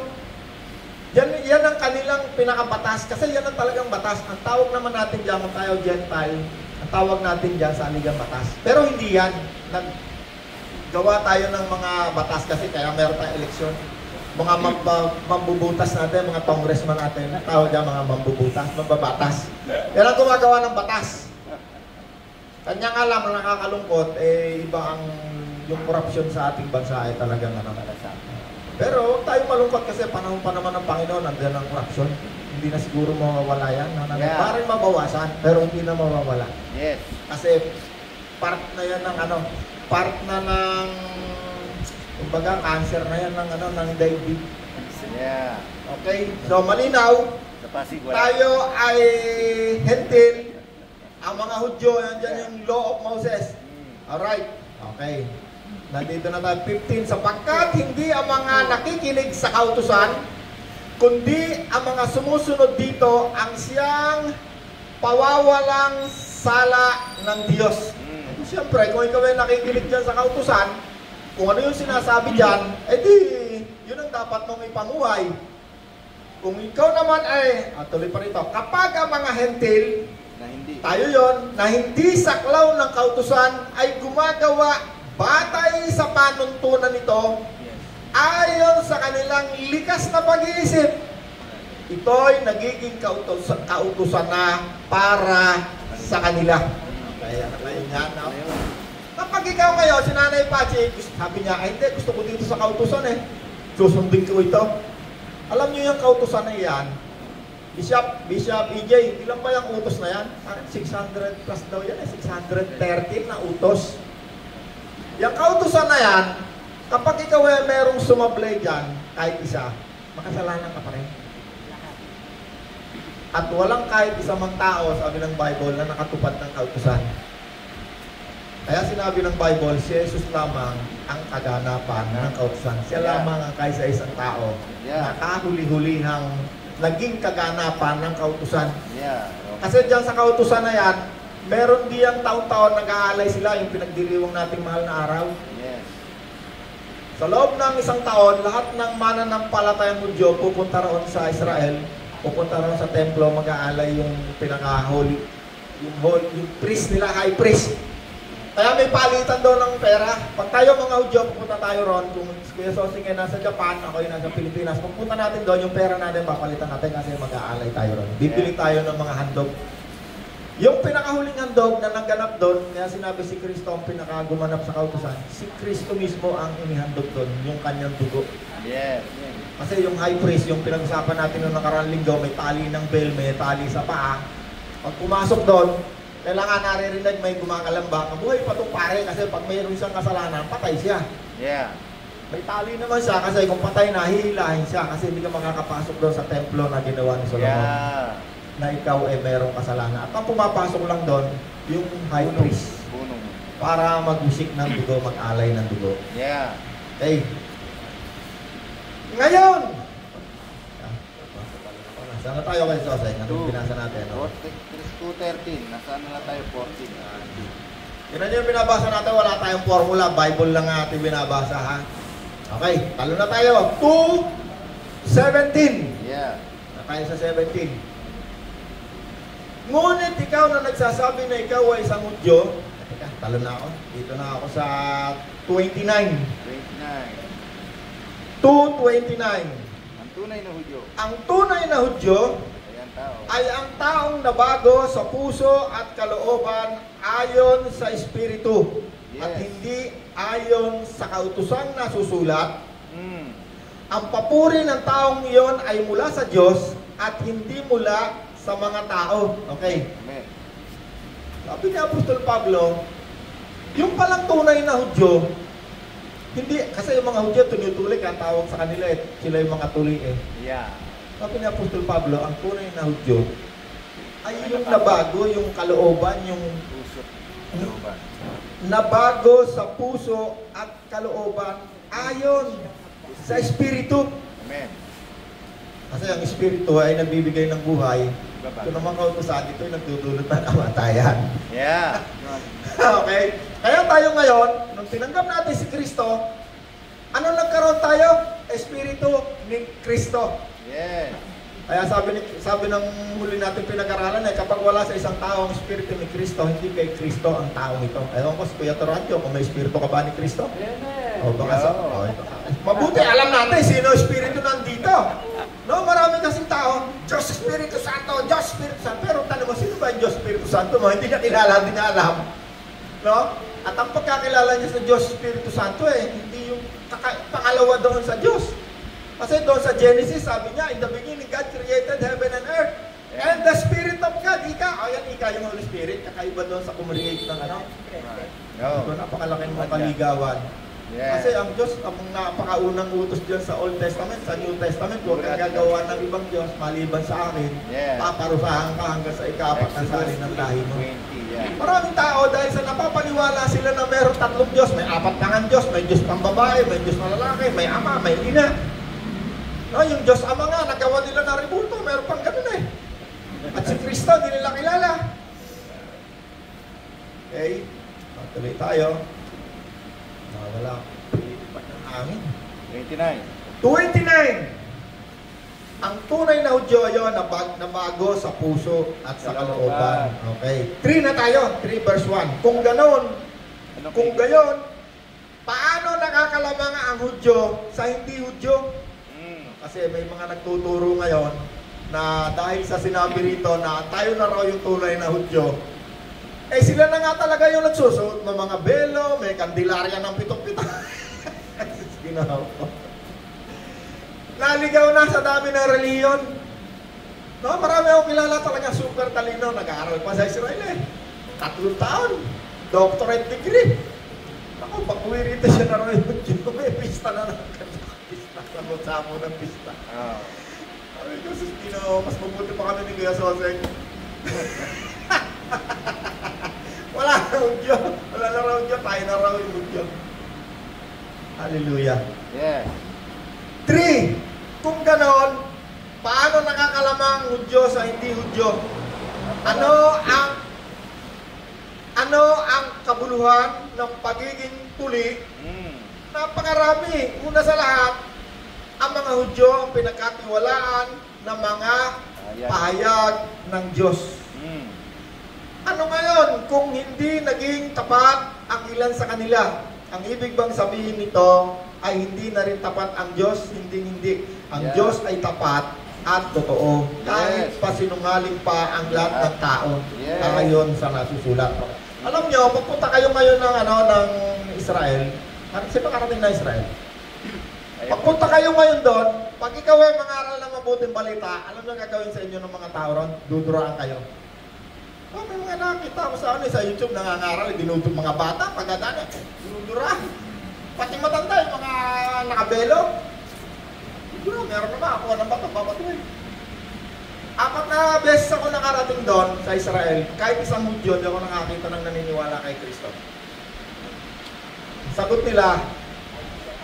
Yan ang kanilang pinakabatas, kasi yan ang talagang batas. Ang tawag naman natin dyan, kung tayo Gentile, ang tawag natin dyan sa aligang batas. Pero hindi yan. Naggawa tayo ng mga batas kasi kaya meron tayong eleksyon. Mga mambubutas natin, mga congressman natin, tawag dyan mga mambubutas, mambabatas. Yan ang gumagawa ng batas. Kanya nga lang, nakakalungkot, iba ang yung korupsyon sa ating bansa ay talagang Pero tayo malungkot kasi panahon pa naman ng Panginoon, nandiyan ang korupsyon. Hindi na siguro mawawala yan. Parang mabawasan, pero hindi na mawawala. Yes. Kasi part na yan ng part na ng, kumbaga, cancer na yan ng daigdig. Yeah. Okay? So, malinaw, tayo ay hentil, ang mga Hudyo, yan yung Law of Moses. Alright. Okay. Nandito na tayo 15. Sapagkat hindi ang mga nakikinig sa kautusan, kundi ang mga sumusunod dito ang siyang pawawalang sala ng Diyos. Siyempre, kung ikaw ay nakikinig dyan sa kautusan, kung ano yung sinasabi dyan, edi, yun ang dapat mong ipamuhay. Kung ikaw naman ay, tuloy pa rito, kapag ang mga hentil, tayo yon na hindi saklaw ng kautusan ay gumagawa batay sa panuntunan nito, ayon sa kanilang likas na pag-iisip, ito'y nagiging kautusan na para sa kanila. Kaya yan, no? Kapag ikaw ngayon, si Nanay Pachi, sabi niya, ay hindi, gusto ko dito sa kautusan susundin ko ito. Alam niyo yung kautusan na yan, Bishop EJ, ilan ba yung utos na yan? 600 plus daw yan, 613 na utos. Yung kautusan na yan, kapag ikaw ay merong sumablay dyan, kahit isa, makasalanan ka pa rin. At walang kahit isa mang tao, sabi ng Bible, na nakatupad ng kautusan. Kaya sinabi ng Bible, si Jesus lamang ang kaganapan ng kautusan. Siya lamang ang kaisa-isang tao na kahuli-hulihang naging kaganapan ng kautusan. Yeah. Kasi dyan sa kautusan na yan, meron diyang taon-taon nag-aalay sila yung pinagdiriwang nating mahal na araw. Yes. Sa loob ng isang taon, lahat ng mananampalatayang Hudyo pupunta roon sa Israel, pupunta roon sa templo, mag-aalay yung pinaka-holy, yung priest nila, high priest. Kaya may palitan doon ng pera. Pag tayo mga Hudyo, pupunta tayo roon. Kung Kuya Sosing ay nasa Japan, ako ay nasa Pilipinas, pupunta natin doon, yung pera natin, papalitan natin kasi mag-aalay tayo roon. Bibili tayo ng mga handog. Yung pinakahuling handog na nangganap doon, kaya sinabi si Kristo ang pinakagumanap sa kautusan, si Kristo mismo ang inihandog doon, yung kanyang dugo. Yes. Kasi yung high priest, yung pinag-usapan natin noong nakaraang linggo, may tali ng bell, may tali sa paa. Pag pumasok doon, kailangan naririnig may gumakalamba. Kabuhay pa itong pare kasi pag mayroon siyang kasalanan, patay siya. Yeah. May tali naman siya kasi kung patay na, hihilahin siya kasi hindi ka makakapasok doon sa templo na ginawa ni Solomon. Yeah. Na ikaw ay mayroong kasalanan. At ang pumapasok lang doon, yung high priest. Punong. Para mag-usik ng dugo, mag-alay ng dugo. Yeah. Okay. Ngayon! Saan na tayo kayo, Jose? Anong binasa natin? 2:13. Nasaan na lang tayo? 14. Yun na yung binabasa natin, wala tayong formula. Bible lang natin binabasa, ha? Okay, talo na tayo. 2:17. Yeah. Na tayo sa 17. Ngunit ikaw na nagsasabi na ikaw ay isang Hudyo, teka, talo na ako. Dito na ako sa 29. 29. 2:29. Ang tunay na Hudyo Ang tunay na Hudyo ay ang tao. ay ang taong nabago sa puso at kalooban ayon sa Espiritu at Yes. hindi ayon sa kautusang nasusulat. Mm. Ang papuri ng taong iyon ay mula sa Diyos at hindi mula sa mga tao. Okay. Amen. Sabi ni Apostol Pablo, yung palang tunay na Hudyo, hindi, kasi yung mga Hudyo tinutulik, ang tawag sa kanila sila yung mga tuli Yeah. Sabi ni Apostol Pablo, ang tunay na Hudyo ay yung nabago, yung kalooban, yung Puso. Kalooban. nabago sa puso at kalooban ayon sa Espiritu. Amen. Kasi ang Espiritu ay nagbibigay ng buhay. Ito naman kautusan, ito ay nagdudulot ng kamatayan. Yeah. Okay? Kaya tayo ngayon, nung tinanggap natin si Kristo, ano nagkaroon tayo? Espiritu ni Kristo. Yes. Kaya sabi ng huli natin pinag-aralan kapag wala sa isang tao ang Espiritu ni Kristo, hindi kay Kristo ang taong ito. Ewan ko si Kuya Toranjo, kung may Espiritu ka ba ni Kristo? O baka mabuti alam natin sino Espiritu nandito. No, marami kasing tao, Diyos Espiritu Santo, Diyos Espiritu Santo. Pero tanong mo, sino ba yung Diyos Espiritu Santo mo? Hindi niya kilala, hindi niya alam. No? At ang pagkakilala niya sa Diyos Espiritu Santo hindi yung pangalawa doon sa Diyos. Kasi doon sa Genesis, sabi niya, in the beginning, God created heaven and earth. And the Spirit of God, ika yung Holy Spirit, kakaiba doon sa kumreate ng ano. No. Ito, napakalaking mga kaligawan. Yeah. Kasi ang Diyos, ang napakaunang utos dyan sa Old Testament, sa New Testament, huwag kang gagawa ng ibang Diyos maliban sa akin. Yeah. Paparusahan ka hanggang sa ika-4 ng sali ng lahi mo. 20, yeah. Maraming tao dahil sa napapaniwala sila na meron 3 Diyos, may 4 tangan Diyos, may Diyos pang babae, may Diyos na lalaki, may ama, may ina. No, yung Diyos ama nga, nagawa nila na ributo, meron pang ganun At si Kristo, hindi nila kilala. Okay, tuloy tayo. Wala. Pilipat ng hangin. 29. 29. Ang tunay na Hudyo yun, nabago sa puso at sa kalooban. Okay. 3 na tayo. 3 verse 1. Kung ganon, kung gayon, paano nakakalamang ang Hudyo sa hindi Hudyo? Kasi may mga nagtuturo ngayon na dahil sa sinabi rito na tayo na raw yung tunay na Hudyo, sila na nga talaga yung nagsusuot ng mga belo, may kandilarya ng pitong-pitong. Naligaw na sa dami ng reliyon. No, marami akong kilala talaga super talino, nag-aaral pa sa Israel 3 taon, doctorate degree. Ako, pag-uwi rito siya na raw yung Hudyo, may pista na sabot-sabot ng pista. Sabi ko, mas mabuti pa kami ni Kuya Soseng. Wala na Hudyo. Wala Wala na raw Hudyo, tayo na raw yung Hudyo. Hallelujah. Yes. 3. Kung ganon, paano nakakalamang Hudyo sa hindi Hudyo? Ano ang kabuluhan ng pagiging tuli? Napakarami. Una sa lahat, ang mga Hudyo ang pinagkatiwalaan ng mga pahayag ng Diyos. Ano ngayon kung hindi naging tapat ang ilan sa kanila? Ang ibig bang sabihin nito ay hindi na rin tapat ang Diyos? Hindi. Ang Diyos ay tapat at totoo. Kahit pasinungaling pa ang lahat ng tao. Ayon sa nasusulat. Alam nyo, pagpunta kayo ngayon ng Israel, sino karating na Israel? Pagpunta kayo ngayon doon, pag ikaw ay mangaral ng mabuting balita, alam nyo gagawin sa inyo ng mga tao ron? Duduraan kayo. May mga nakita ko sa YouTube, nangangaral, dinudog mga bata, pagdadaan, dinudura. Pati matanda, yung mga nakabelo. Dudura, meron na ba? Ako ng bata, babatuin. 4 na beses ako nakarating doon sa Israel, kahit isang Hudyo, di ako nakakita ng naniniwala kay Kristo. Sagot nila,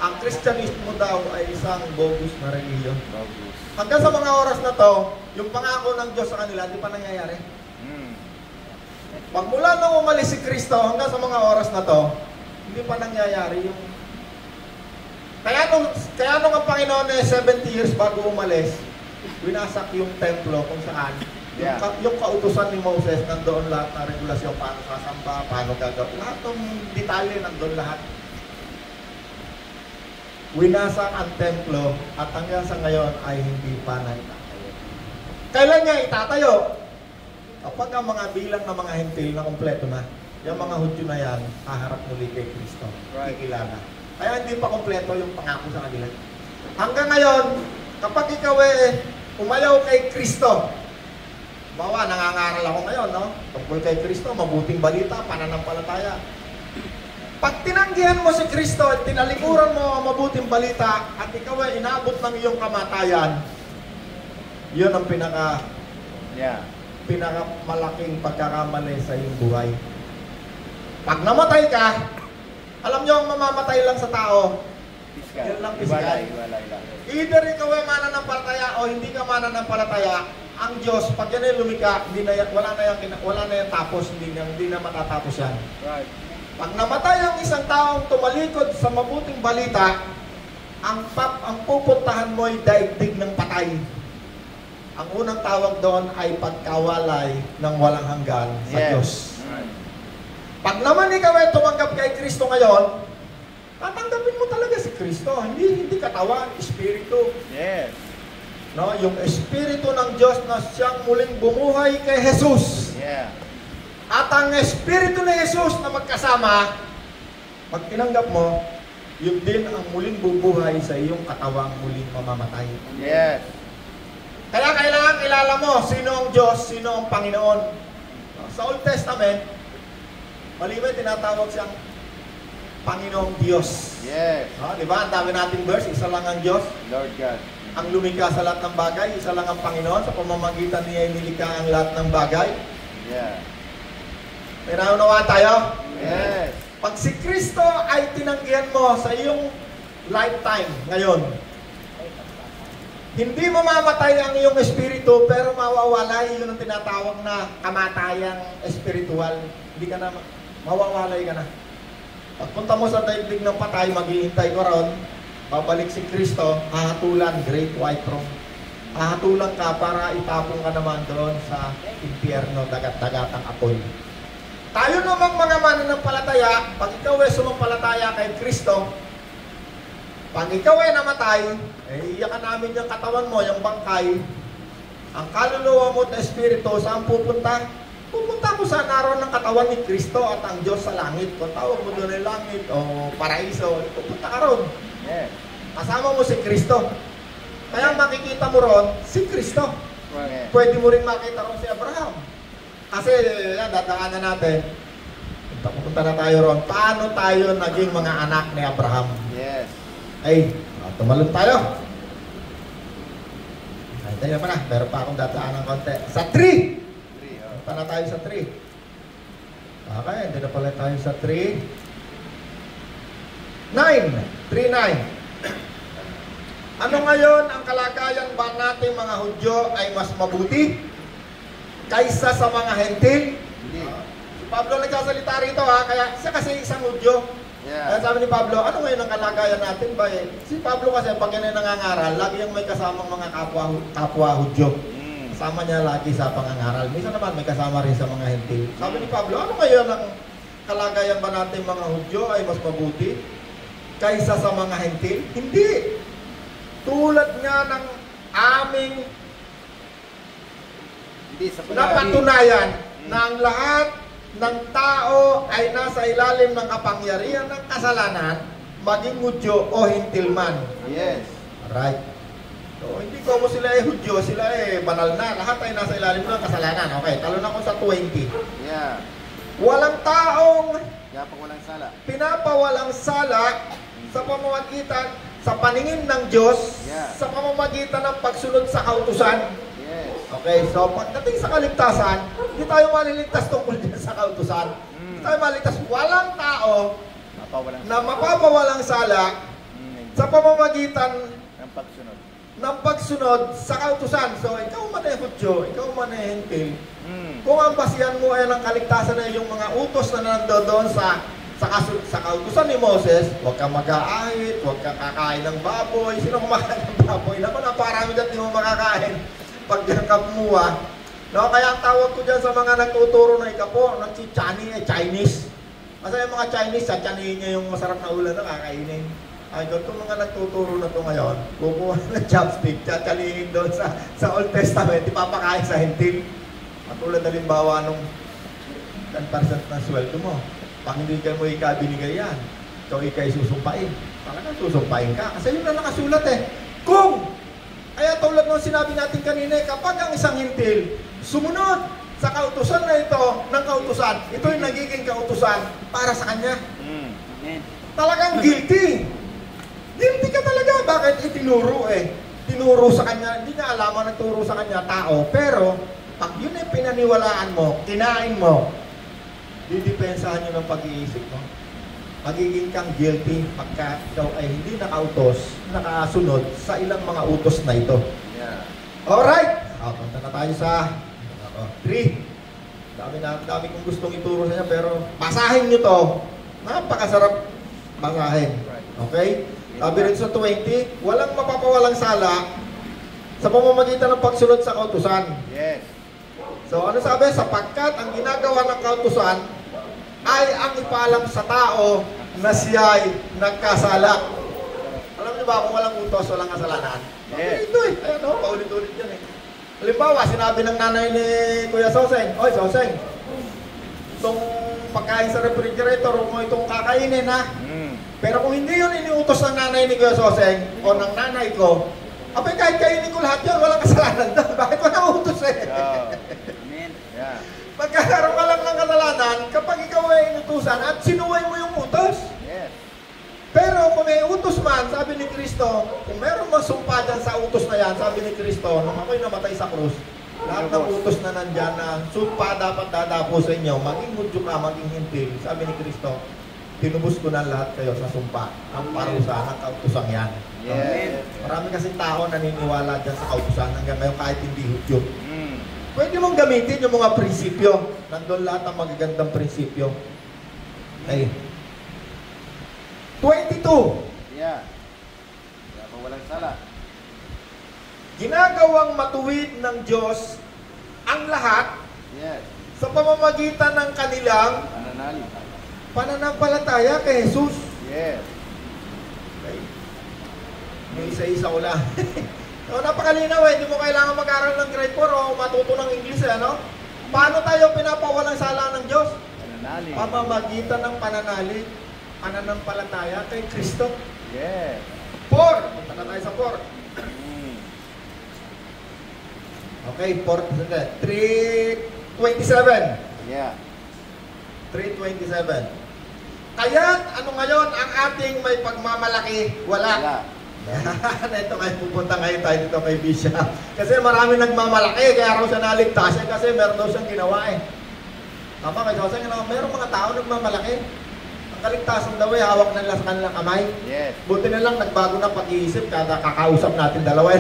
ang Kristyanismo daw ay isang bogus na relihiyon. Hanggang sa mga oras na to, yung pangako ng Diyos sa kanila, di pa nangyayari. Pagmula nung umalis si Kristo hanggang sa mga oras na to, hindi pa nangyayari yung... Kaya nung ang Panginoon 70 years bago umalis, winasak yung templo kung saan yung kautusan ni Moses, nandoon lahat na regulasyon, paano sasamba, paano gagawin. Lahat ng detalye nandoon lahat. Winasak ang templo at hanggang sa ngayon ay hindi pa naitatayo. Kailan niya itatayo? Kapag ang mga bilang ng mga hentil na kompleto na, yung mga Hudyo na yan, haharap muli kay Kristo. Kikilala. Kaya hindi pa kompleto yung pangako sa kanila. Hanggang ngayon, kapag ikaw umayaw kay Kristo, bawa, nangangaral ako ngayon, no? Tungkol kay Kristo, mabuting balita, pananampalataya. Pag tinanggihan mo si Kristo at tinalikuran mo ang mabuting balita at ikaw ay inabot ng iyong kamatayan, yun ang pinakamalaking pagkakamali sa iyong buhay. Pag namatay ka, alam nyo ang mamamatay lang sa tao, yun lang pisikal. Either ikaw ay mananampalataya o hindi ka mananampalataya, ang Diyos, pag yan ay lumika, wala na yung tapos, hindi na matatapos yan. Right. Pag namatay ang isang taong tumalikod sa mabuting balita, ang pupuntahan mo ay daigdig ng patay. Ang unang tawag doon ay pagkawalay ng walang hanggan sa Diyos. Right. Pag naman ikaw ay tumanggap kay Kristo ngayon, tatanggapin mo talaga si Kristo. Hindi katawan, espiritu. Yes. No, yung espiritu ng Diyos na siyang muling bumuhay kay Jesus. Yeah. At ang espiritu ni Jesus na magkasama, pag tinanggap mo, yun din ang muling bubuhay sa iyong katawang muling mamamatay. Yes. Kaya kailangan kilala mo sino ang Diyos, sino ang Panginoon. Sa Old Testament, malimay tinatawag siyang Panginoong Diyos. Yes. Di ba? Ang dami nating verse, isa lang ang Diyos. Lord God. Ang lumikha sa lahat ng bagay, isa lang ang Panginoon. Sa pamamagitan niya ay nilikha ang lahat ng bagay. Yeah. May naunawa tayo? Yes. Pag si Kristo ay tinanggihan mo sa iyong lifetime ngayon, hindi mamamatay ang iyong espiritu, pero mawawalay. Yun ang tinatawag na kamatayang espiritual. Hindi ka na, mawawalay ka na. Pagpunta mo sa daigdig ng patay, maghihintay ko ron, babalik si Kristo, hahatulan, great white throne. Hahatulan ka para itapong ka naman doon sa impyerno, dagat-dagatang apoy. Tayo namang mga mananampalataya, pag ikaw ay sumampalataya kay Kristo, pag ikaw ay namatay, iyakan namin yung katawan mo, yung bangkay, ang kaluluwa mo at espiritu, saan pupunta? Pupunta ko sa naroon ng katawan ni Kristo at ang Diyos sa langit. Kung tawag mo doon ay langit o paraiso, pupunta ka ron. Yes. Kasama mo si Kristo. Kaya makikita mo ron si Kristo. Right. Pwede mo rin makita ron si Abraham. Kasi dadaanan natin, pupunta na tayo ron, paano tayo naging mga anak ni Abraham? Yes. Ay, tumalon tayo. Ay, tayo pa na. Meron pa akong dadaan ng konti. Sa 3! Punta na tayo sa 3. Okay, hindi na pala tayo sa 3. 9. 3:9. Ano ngayon ang kalagayan ba natin mga Hudyo ay mas mabuti kaysa sa mga hentil? Hindi. Si Pablo nagsasalita rito kaya siya kasi isang Hudyo. Kaya Yeah. sabi ni Pablo, ano ngayon ang kalagayan natin ba Si Pablo kasi pag yan ay nangangaral, lagi yung may kasamang mga kapwa Hudyo. Kasama niya lagi sa pangangaral. Minsan naman may kasama rin sa mga hentil. Sabi ni Pablo, ano ngayon ang kalagayan ba natin mga Hudyo ay mas mabuti kaysa sa mga hentil? Hindi. Tulad nga ng aming Hindi sa napatunayan na ang lahat ng tao ay nasa ilalim ng kapangyarihan ng kasalanan, maging Hudyo o hentil man. Yes. Right. So, hindi ko mo sila Hudyo, sila banal na. Lahat ay nasa ilalim ng kasalanan. Okay, talon ako sa 20. Yeah. Walang taong Kaya pag walang sala. pinapawalang sala sa pamamagitan, sa paningin ng Diyos, Yeah. sa pamamagitan ng pagsunod sa kautusan. Yes. Okay, so pagdating sa kaligtasan, hindi tayo maliligtas tungkol din sa kautusan. Hindi tayo maliligtas. Walang tao Mapawalang na mapapawalang sala sa pamamagitan ng pagsunod. ng pagsunod sa kautusan. So, ikaw man ay Hudyo, ikaw man ay hentil, Mm. kung ang basihan mo ay ng kaligtasan ay yung mga utos na nandoon sa kautusan ni Moses, huwag kang mag-aahit, huwag kang kakain ng baboy. Sino kumakain ng baboy? Naman, naparami dyan, di mo makakain pag kumuha. No, kaya ang tawag ko dyan sa mga nagtuturo na ikapo, ng chichani, Chinese. Kasi yung mga Chinese, satsanihin niya yung masarap na ulan na kakainin. Ay, itong mga nagtuturo na to ngayon, kukuha ng chopstick, tsatsalihin doon sa Old Testament, ipapakain sa hentil. Matulad na limbawa nung 10% ng sweldo mo. Pag hindi ka mo binigay yan, ikaw ikay susumpain. Talagang susumpain ka. Kasi yun na nakasulat Kung, kaya tulad nung sinabi natin kanina, kapag ang isang hentil sumunod sa kautusan na ito, ng kautusan, ito yung nagiging kautusan para sa kanya. Mm. Talagang guilty. Guilty ka talaga. Bakit? Tinuro Tinuro sa kanya. Hindi niya alam ang nagturo sa kanya, tao. Pero, pag yun ay pinaniwalaan mo, kinain mo, didepensahan nyo ng pag-iisip mo. Magiging kang guilty pagka ikaw ay hindi nakasunod sa ilang mga utos na ito. Yeah. Alright! Punta na tayo sa 3. Dami kong gustong ituro sa inyo, pero basahin nyo to. Napakasarap basahin. Okay? Sabi rin sa 20, walang mapapawalang sala sa pamamagitan ng pagsunod sa kautusan. Yes. So ano sabi? Sapagkat ang ginagawa ng kautusan ay ang ipaalam sa tao na siya ay nagkasala. Alam niyo ba kung walang utos, walang kasalanan? Yes. Ito Ayan paulit-ulit yan Halimbawa, sinabi ng nanay ni Kuya Soseng, Oy Soseng, itong pagkain sa refrigerator, huwag mo itong kakainin Mm. Pero kung hindi yun iniutos ng nanay ni Kuya Soseng o ng nanay ko, abay kahit kainin ko lahat yun, walang kasalanan doon. Bakit walang utos Amen. Yeah. Pagkakaroon ka lang ng kasalanan, kapag ikaw ay inutusan at sinuway mo yung utos. Yes. Pero kung may utos man, sabi ni Kristo, kung meron masumpa dyan sa utos na yan, sabi ni Kristo, nung ako'y namatay sa krus, lahat ng utos na nandyan na sumpa dapat dadapo sa inyo, maging Hudyo ka, maging hentil, sabi ni Kristo, tinubos ko na lahat kayo sa sumpa ng parusa ng kautusang yan. Yes. Marami kasing tao naniniwala dyan sa kautusan hanggang ngayon kahit hindi Hudyo. Mm. Pwede mong gamitin yung mga prinsipyo. Nandun lahat ang magagandang prinsipyo. Okay. 22. Yeah. Kaya pag walang sala. Ginagawang matuwid ng Diyos ang lahat Yes. sa pamamagitan ng kanilang Pananalig. pananampalataya kay Jesus. Yes. Okay. May isa-isa ko lang. So, napakalinaw hindi mo kailangan mag-aral ng grade 4 o matuto ng English ano? Paano tayo pinapawalang sala ng Diyos? Pananalig. Pamamagitan ng pananampalataya kay Kristo. Yes. 4. Punta na tayo sa 4. Mm. Okay, 3:27. Yeah. 3:27. Kaya't ano ngayon ang ating may pagmamalaki? Wala. Wala. Ito kayo pupunta ngayon tayo dito kay Bishop. Kasi marami nagmamalaki, kaya raw siya naligtas kasi meron daw siyang ginawa Tama kay Jose, mayroong mga tao nagmamalaki. Ang kaligtasan daw ay hawak nila sa kanilang kamay. Yes. Buti na lang nagbago na pag-iisip kada kakausap natin dalawa.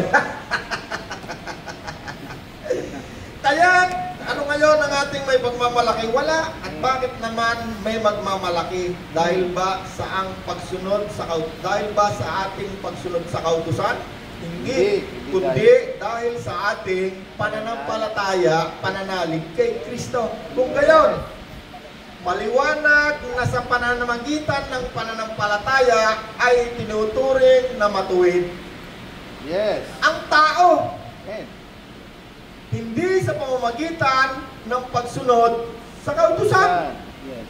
Kaya, ano ngayon ang ating may pagmamalaki? Wala. At bakit naman may magmamalaki? Dahil ba sa ating pagsunod sa kautusan? Hindi. Kundi dahil sa ating pananampalataya, pananalig kay Kristo. Kung gayon, maliwanag na sa pananamagitan ng pananampalataya ay tinuturing na matuwid. Yes. Ang tao, Amen. hindi sa pamamagitan ng pagsunod sa kautusan. Yes.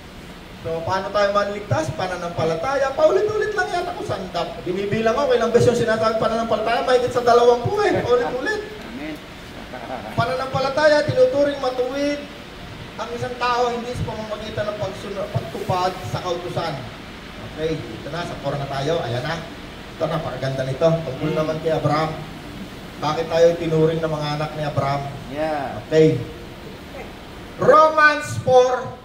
So, paano tayo maniligtas? Pananampalataya. Paulit-ulit lang yan ako sandap. Binibilang ko, ilang beses yung sinasabi pananampalataya, mahigit sa 20 paulit-ulit. Amen. Pananampalataya, tinuturing matuwid ang isang tao hindi sa pamamagitan ng pagtupad sa kautusan. Okay, dito na, sa core na tayo. Ayan na. Ito, napakaganda nito. Tungkol naman kay Abraham. Bakit tayo tinuring ng mga anak ni Abraham? Yeah. Okay. Romans 4.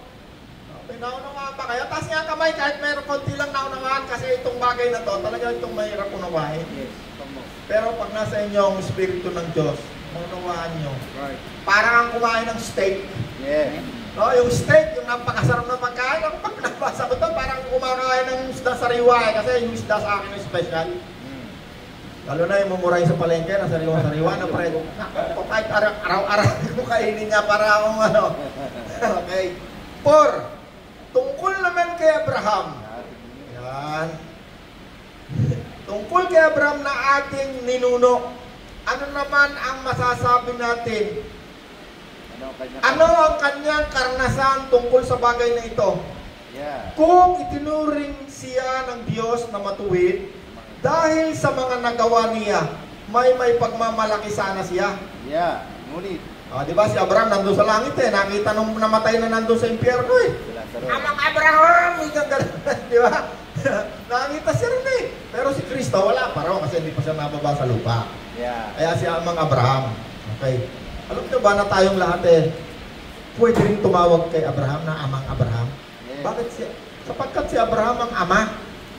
Okay, naunawaan ba kayo? Taas nga kamay kahit mayroon konti lang naunawaan kasi itong bagay na to, talaga itong mahirap unawain. Yes. Come on. Pero pag nasa inyo ang Espiritu ng Diyos, maunawaan nyo. Right. Parang ang kumain ng steak. Yeah. No, yung steak, yung napakasarap na pagkain, ang pag nabasa ko to, parang kumakain ng isda sariwa kasi yung isda sa akin yung special. Lalo na yung mumuray sa palengke na sariwa-sariwa na pre. Naku, kahit araw-araw ko kainin niya para akong ano. Okay. 4. Tungkol naman kay Abraham. Yan. Tungkol kay Abraham na ating ninuno. Ano naman ang masasabi natin? Ano ang kanyang karanasan tungkol sa bagay na ito? Yeah. Kung itinuring siya ng Diyos na matuwid, dahil sa mga nagawa niya, may pagmamalaki sana siya. Yeah. Ngunit. Di ba si Abraham nandun sa langit nakita nung namatay na nandun sa impyerno Amang Abraham! Di ba? Nakita siya rin Pero si Kristo wala pa raw kasi hindi pa siya nababa sa lupa. Yeah. Kaya si Amang Abraham. Okay. Alam niyo ba na tayong lahat pwede rin tumawag kay Abraham na Amang Abraham? Yeah. Bakit siya? Sapagkat si Abraham ang ama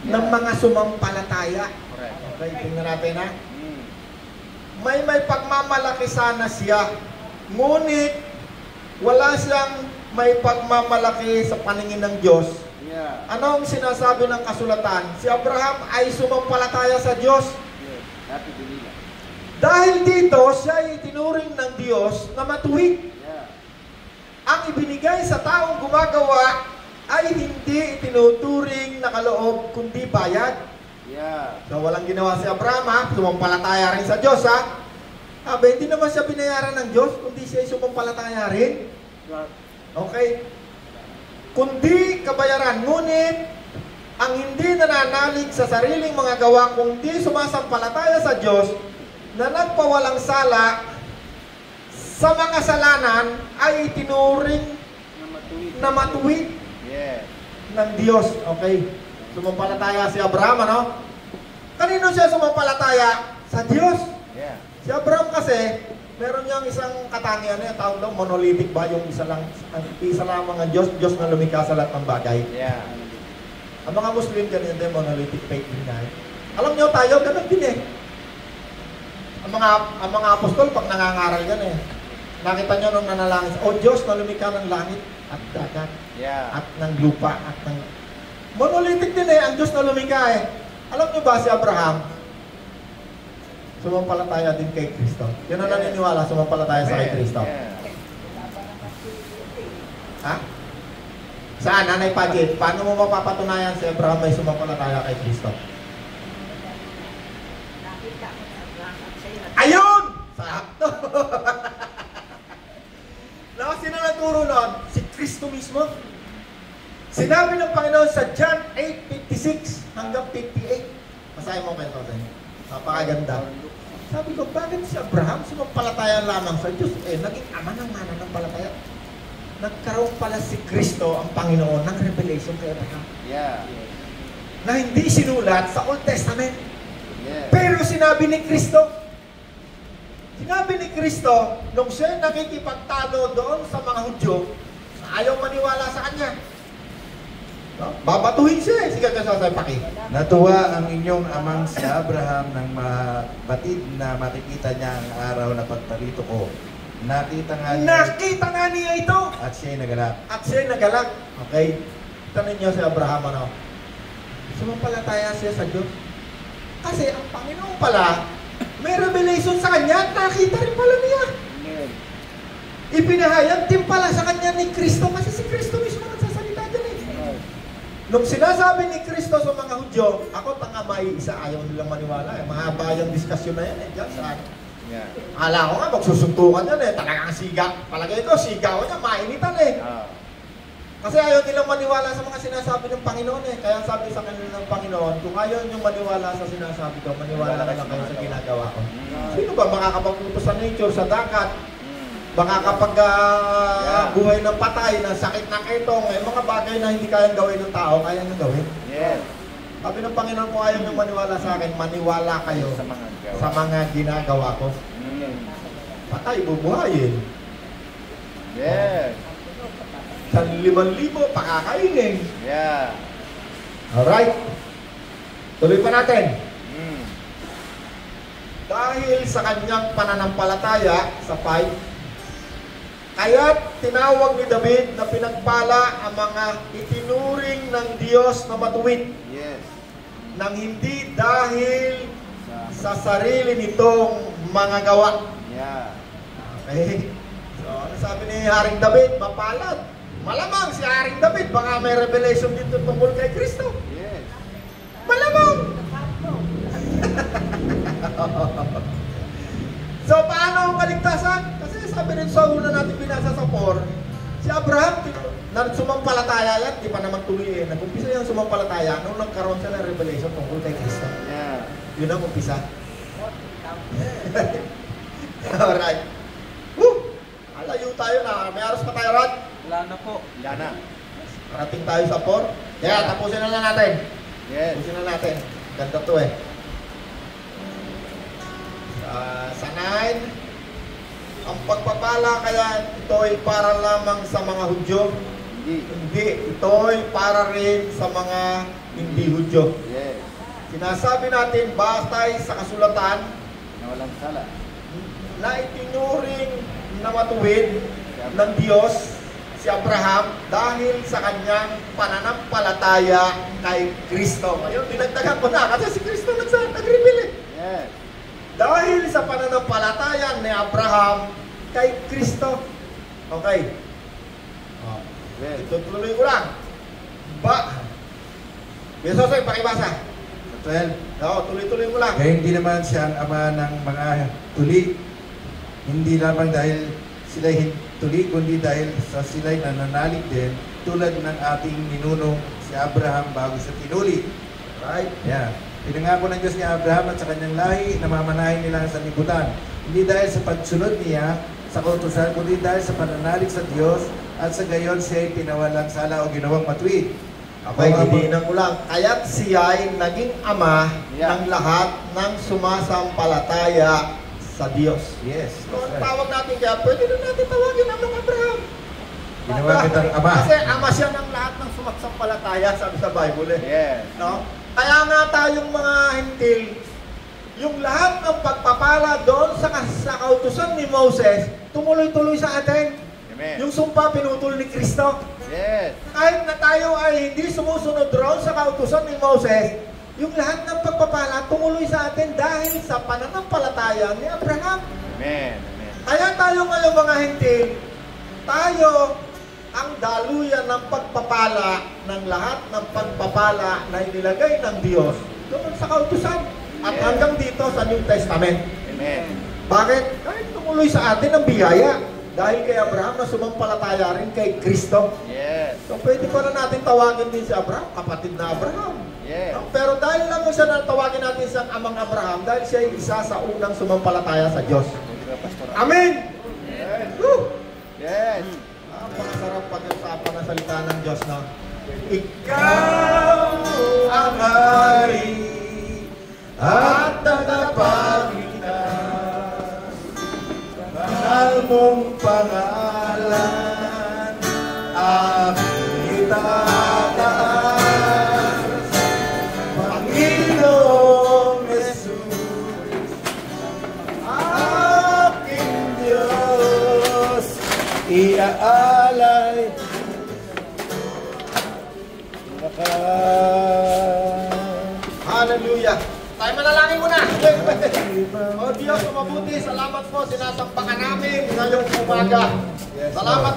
ng mga sumampalataya. Correct. Okay, tingnan natin May pagmamalaki sana siya. Ngunit, wala siyang may pagmamalaki sa paningin ng Diyos. Yeah. Ano ang sinasabi ng kasulatan? Si Abraham ay sumampalataya sa Diyos. Yes. Happy Belila. Dahil dito, siya ay tinuring ng Diyos na matuwid. Yeah. Ang ibinigay sa taong gumagawa ay hindi itinuturing na kaloob kundi bayad. Yeah. So walang ginawa si Abraham sumampalataya rin sa Diyos hindi naman siya binayaran ng Diyos kundi siya ay sumampalataya rin. Okay? Kundi kabayaran. Ngunit ang hindi nananalig sa sariling mga gawa kundi sumasampalataya sa Diyos na nagpawalang sala sa mga kasalanan ay itinuring na matuwid Yes. ng Diyos. Okay. Sumampalataya si Abraham, Kanino siya sumampalataya? Sa Diyos. Yeah. Si Abraham kasi, meron niyang isang katangian tawag daw, monolithic ba? Yung isa lamang ang Diyos, Diyos na lumikha sa lahat ng bagay. Yeah. Ang mga Muslim, ganyan din, monolithic faith din na. Alam niyo tayo, ganun din Ang mga apostol, pag nangangaral yan nakita niyo nung nanalangin, O Diyos na lumikha ng langit at dagat. Yeah. At ng lupa at ng monolithic din ang Diyos na lumikha Alam niyo ba si Abraham sumampalataya din kay Kristo? Yun ang naniniwala, sumampalataya sa kay Kristo. Yeah. Ha? Saan, Nanay Pagit? Paano mo mapapatunayan si Abraham may sumampalataya kay Kristo? Ayun! Sakto! Sino nagturo nun? Si Kristo mismo. Sinabi ng Panginoon sa John 8:56 hanggang 58. Masahin mo kayo ito. Napakaganda. Sabi ko, bakit si Abraham sumampalataya lamang sa Diyos? Naging ama ng mananampalataya. Nagkaroon pala si Kristo, ang Panginoon, ng revelation kay Abraham. Yeah. Na hindi sinulat sa Old Testament. Yeah. Pero sinabi ni Kristo, nung siya nakikipagtalo doon sa mga Hudyo, sa ayaw maniwala sa kanya. No? Babatuhin siya eh. Sige ka sa paki. Natuwa ang inyong amang si Abraham nang mabatid na makikita niya ang araw na pagparito ko. Nakita nga niya ito. at siya'y nagalak. At siya'y nagalak. Okay? Tanong niyo si Abraham ano? Sumampalataya siya sa Diyos. Kasi ang Panginoon pala, may revelation sa kanya at nakita rin pala niya. Amen. Ipinahayag din pala sa kanya ni Kristo kasi si Kristo mismo nagsasalita dyan eh. Right. Nung sinasabi ni Kristo sa mga Hudyo, ako tanga may isa, ayaw nilang maniwala eh. Mahaba yung diskusyon na yan eh. Diyan saan? Yeah. Akala ko nga magsusuntukan yan eh. Talagang siga. Palagay ko, sigaw niya, mainitan eh. Kasi ayaw nilang maniwala sa mga sinasabi ng Panginoon eh. Kaya sabi sa kanila ng Panginoon, kung ayaw niyong maniwala sa sinasabi ko, maniwala na lang kayo sa ginagawa ko. Sino ba makakapag-utos sa nature, sa dagat? Makakapag-buhay ng patay, ng sakit na ketong, eh, mga bagay na hindi kayang gawin ng tao, kaya nyo gawin. Yes. Sabi ng Panginoon, kung ayaw nyo maniwala sa akin, maniwala kayo sa mga ginagawa ko. Patay, bubuhayin. Yes. Sa 5,000, pakakainin. Yeah. Alright. Tuloy pa natin. Mm. Dahil sa kanyang pananampalataya sa 5, kaya't tinawag ni David na pinagpala ang mga itinuring ng Diyos na matuwid. Yes. Nang hindi dahil sa sarili nitong mga gawa. Yeah. Okay? So, ano sabi ni Haring David? Mapalad. Malamang si Haring David, baka may revelation dito tungkol kay Kristo. Yes. Malamang! So, paano ang kaligtasan? Kasi sabi rin sa una natin binasa sa 4, si Abraham, sumampalataya yan, di pa naman tuloy eh. Nag-umpisa yung sumampalataya nung nagkaroon siya ng revelation tungkol kay Kristo. Yeah. Yun ang umpisa. Alright. Woo! Alayo tayo na. May aras pa tayo, Rod? Wala na po. Wala na. Parating tayo sa 4. Kaya, tapusin na lang natin. Yes. Tapusin na natin. Ganda to eh. Sa 9, ang pagpapala kaya ito ay para lamang sa mga Hudyo. Hindi. Ito ay para rin sa mga hindi Hudyo. Yes. Sinasabi natin, batay sa kasulatan, Na walang sala. na itinuring na matuwid ng Diyos si Abraham dahil sa kanyang pananampalataya kay Kristo. Ngayon, dinagdagan ko na kasi si Kristo nag-reveal eh. Yes. Dahil sa pananampalataya ni Abraham kay Kristo. Okay. Yes. Itutuloy ko lang. Besos ay pakibasa. Sa 12, Oo, tuloy-tuloy mo lang. kaya hindi naman siya ang ama ng mga tuli. Hindi lamang dahil sila'y tuli, kundi dahil sa sila'y nananalig din, tulad ng ating ninunong si Abraham bago siya tinuli. Right? Yeah. Pinangako ng Diyos ni Abraham at sa kanyang lahi na mamanahin nila ang sanlibutan. Hindi dahil sa pagsunod niya sa kautusan, kundi dahil sa pananalig sa Diyos at sa gayon siya ay pinawalang sala o ginawang matuwid. Okay, didiinan ko lang. Kaya't siya ay naging ama Yeah. ng lahat ng sumasampalataya sa Diyos. Yes. Kung ang tawag natin kaya, pwede na natin tawagin amang Abraham. Ginawa kitang ama. Kasi ama siya ng lahat ng sumasampalataya, sabi sa Bible eh. Yes. No? Kaya nga tayong mga hintil, yung lahat ng pagpapala doon sa kautusan ni Moses, tumuloy-tuloy sa atin. Amen. Yung sumpa pinutol ni Kristo. Yes. Kahit na tayo ay hindi sumusunod roon sa kautusan ni Moses, yung lahat ng pagpapala tumuloy sa atin dahil sa pananampalataya ni Abraham. Amen. Amen. Kaya tayo ngayon mga hintil, tayo ang daluyan ng pagpapala ng lahat ng pagpapala na inilagay ng Diyos doon sa kautusan at Yes. hanggang dito sa New Testament. Amen. Bakit? Kahit tumuloy sa atin ang biyaya dahil kay Abraham na sumampalataya rin kay Kristo. Yes. So pwede pa na natin tawagin din si Abraham, kapatid na Abraham. Yes. No? Pero dahil lang siya na tawagin natin siyang amang Abraham dahil siya ay isa sa unang sumampalataya sa Diyos. Amen! Yes. Woo! Yes. Napakasarap pag-usapan ng salita ng Diyos na Ikaw ang hari at tagapagligtas. Mahal mong pangalan alay. Hallelujah. Tayo manalangin muna. O Diyos, mabuti. Salamat po. Sinasampakan namin ngayong umaga. Salamat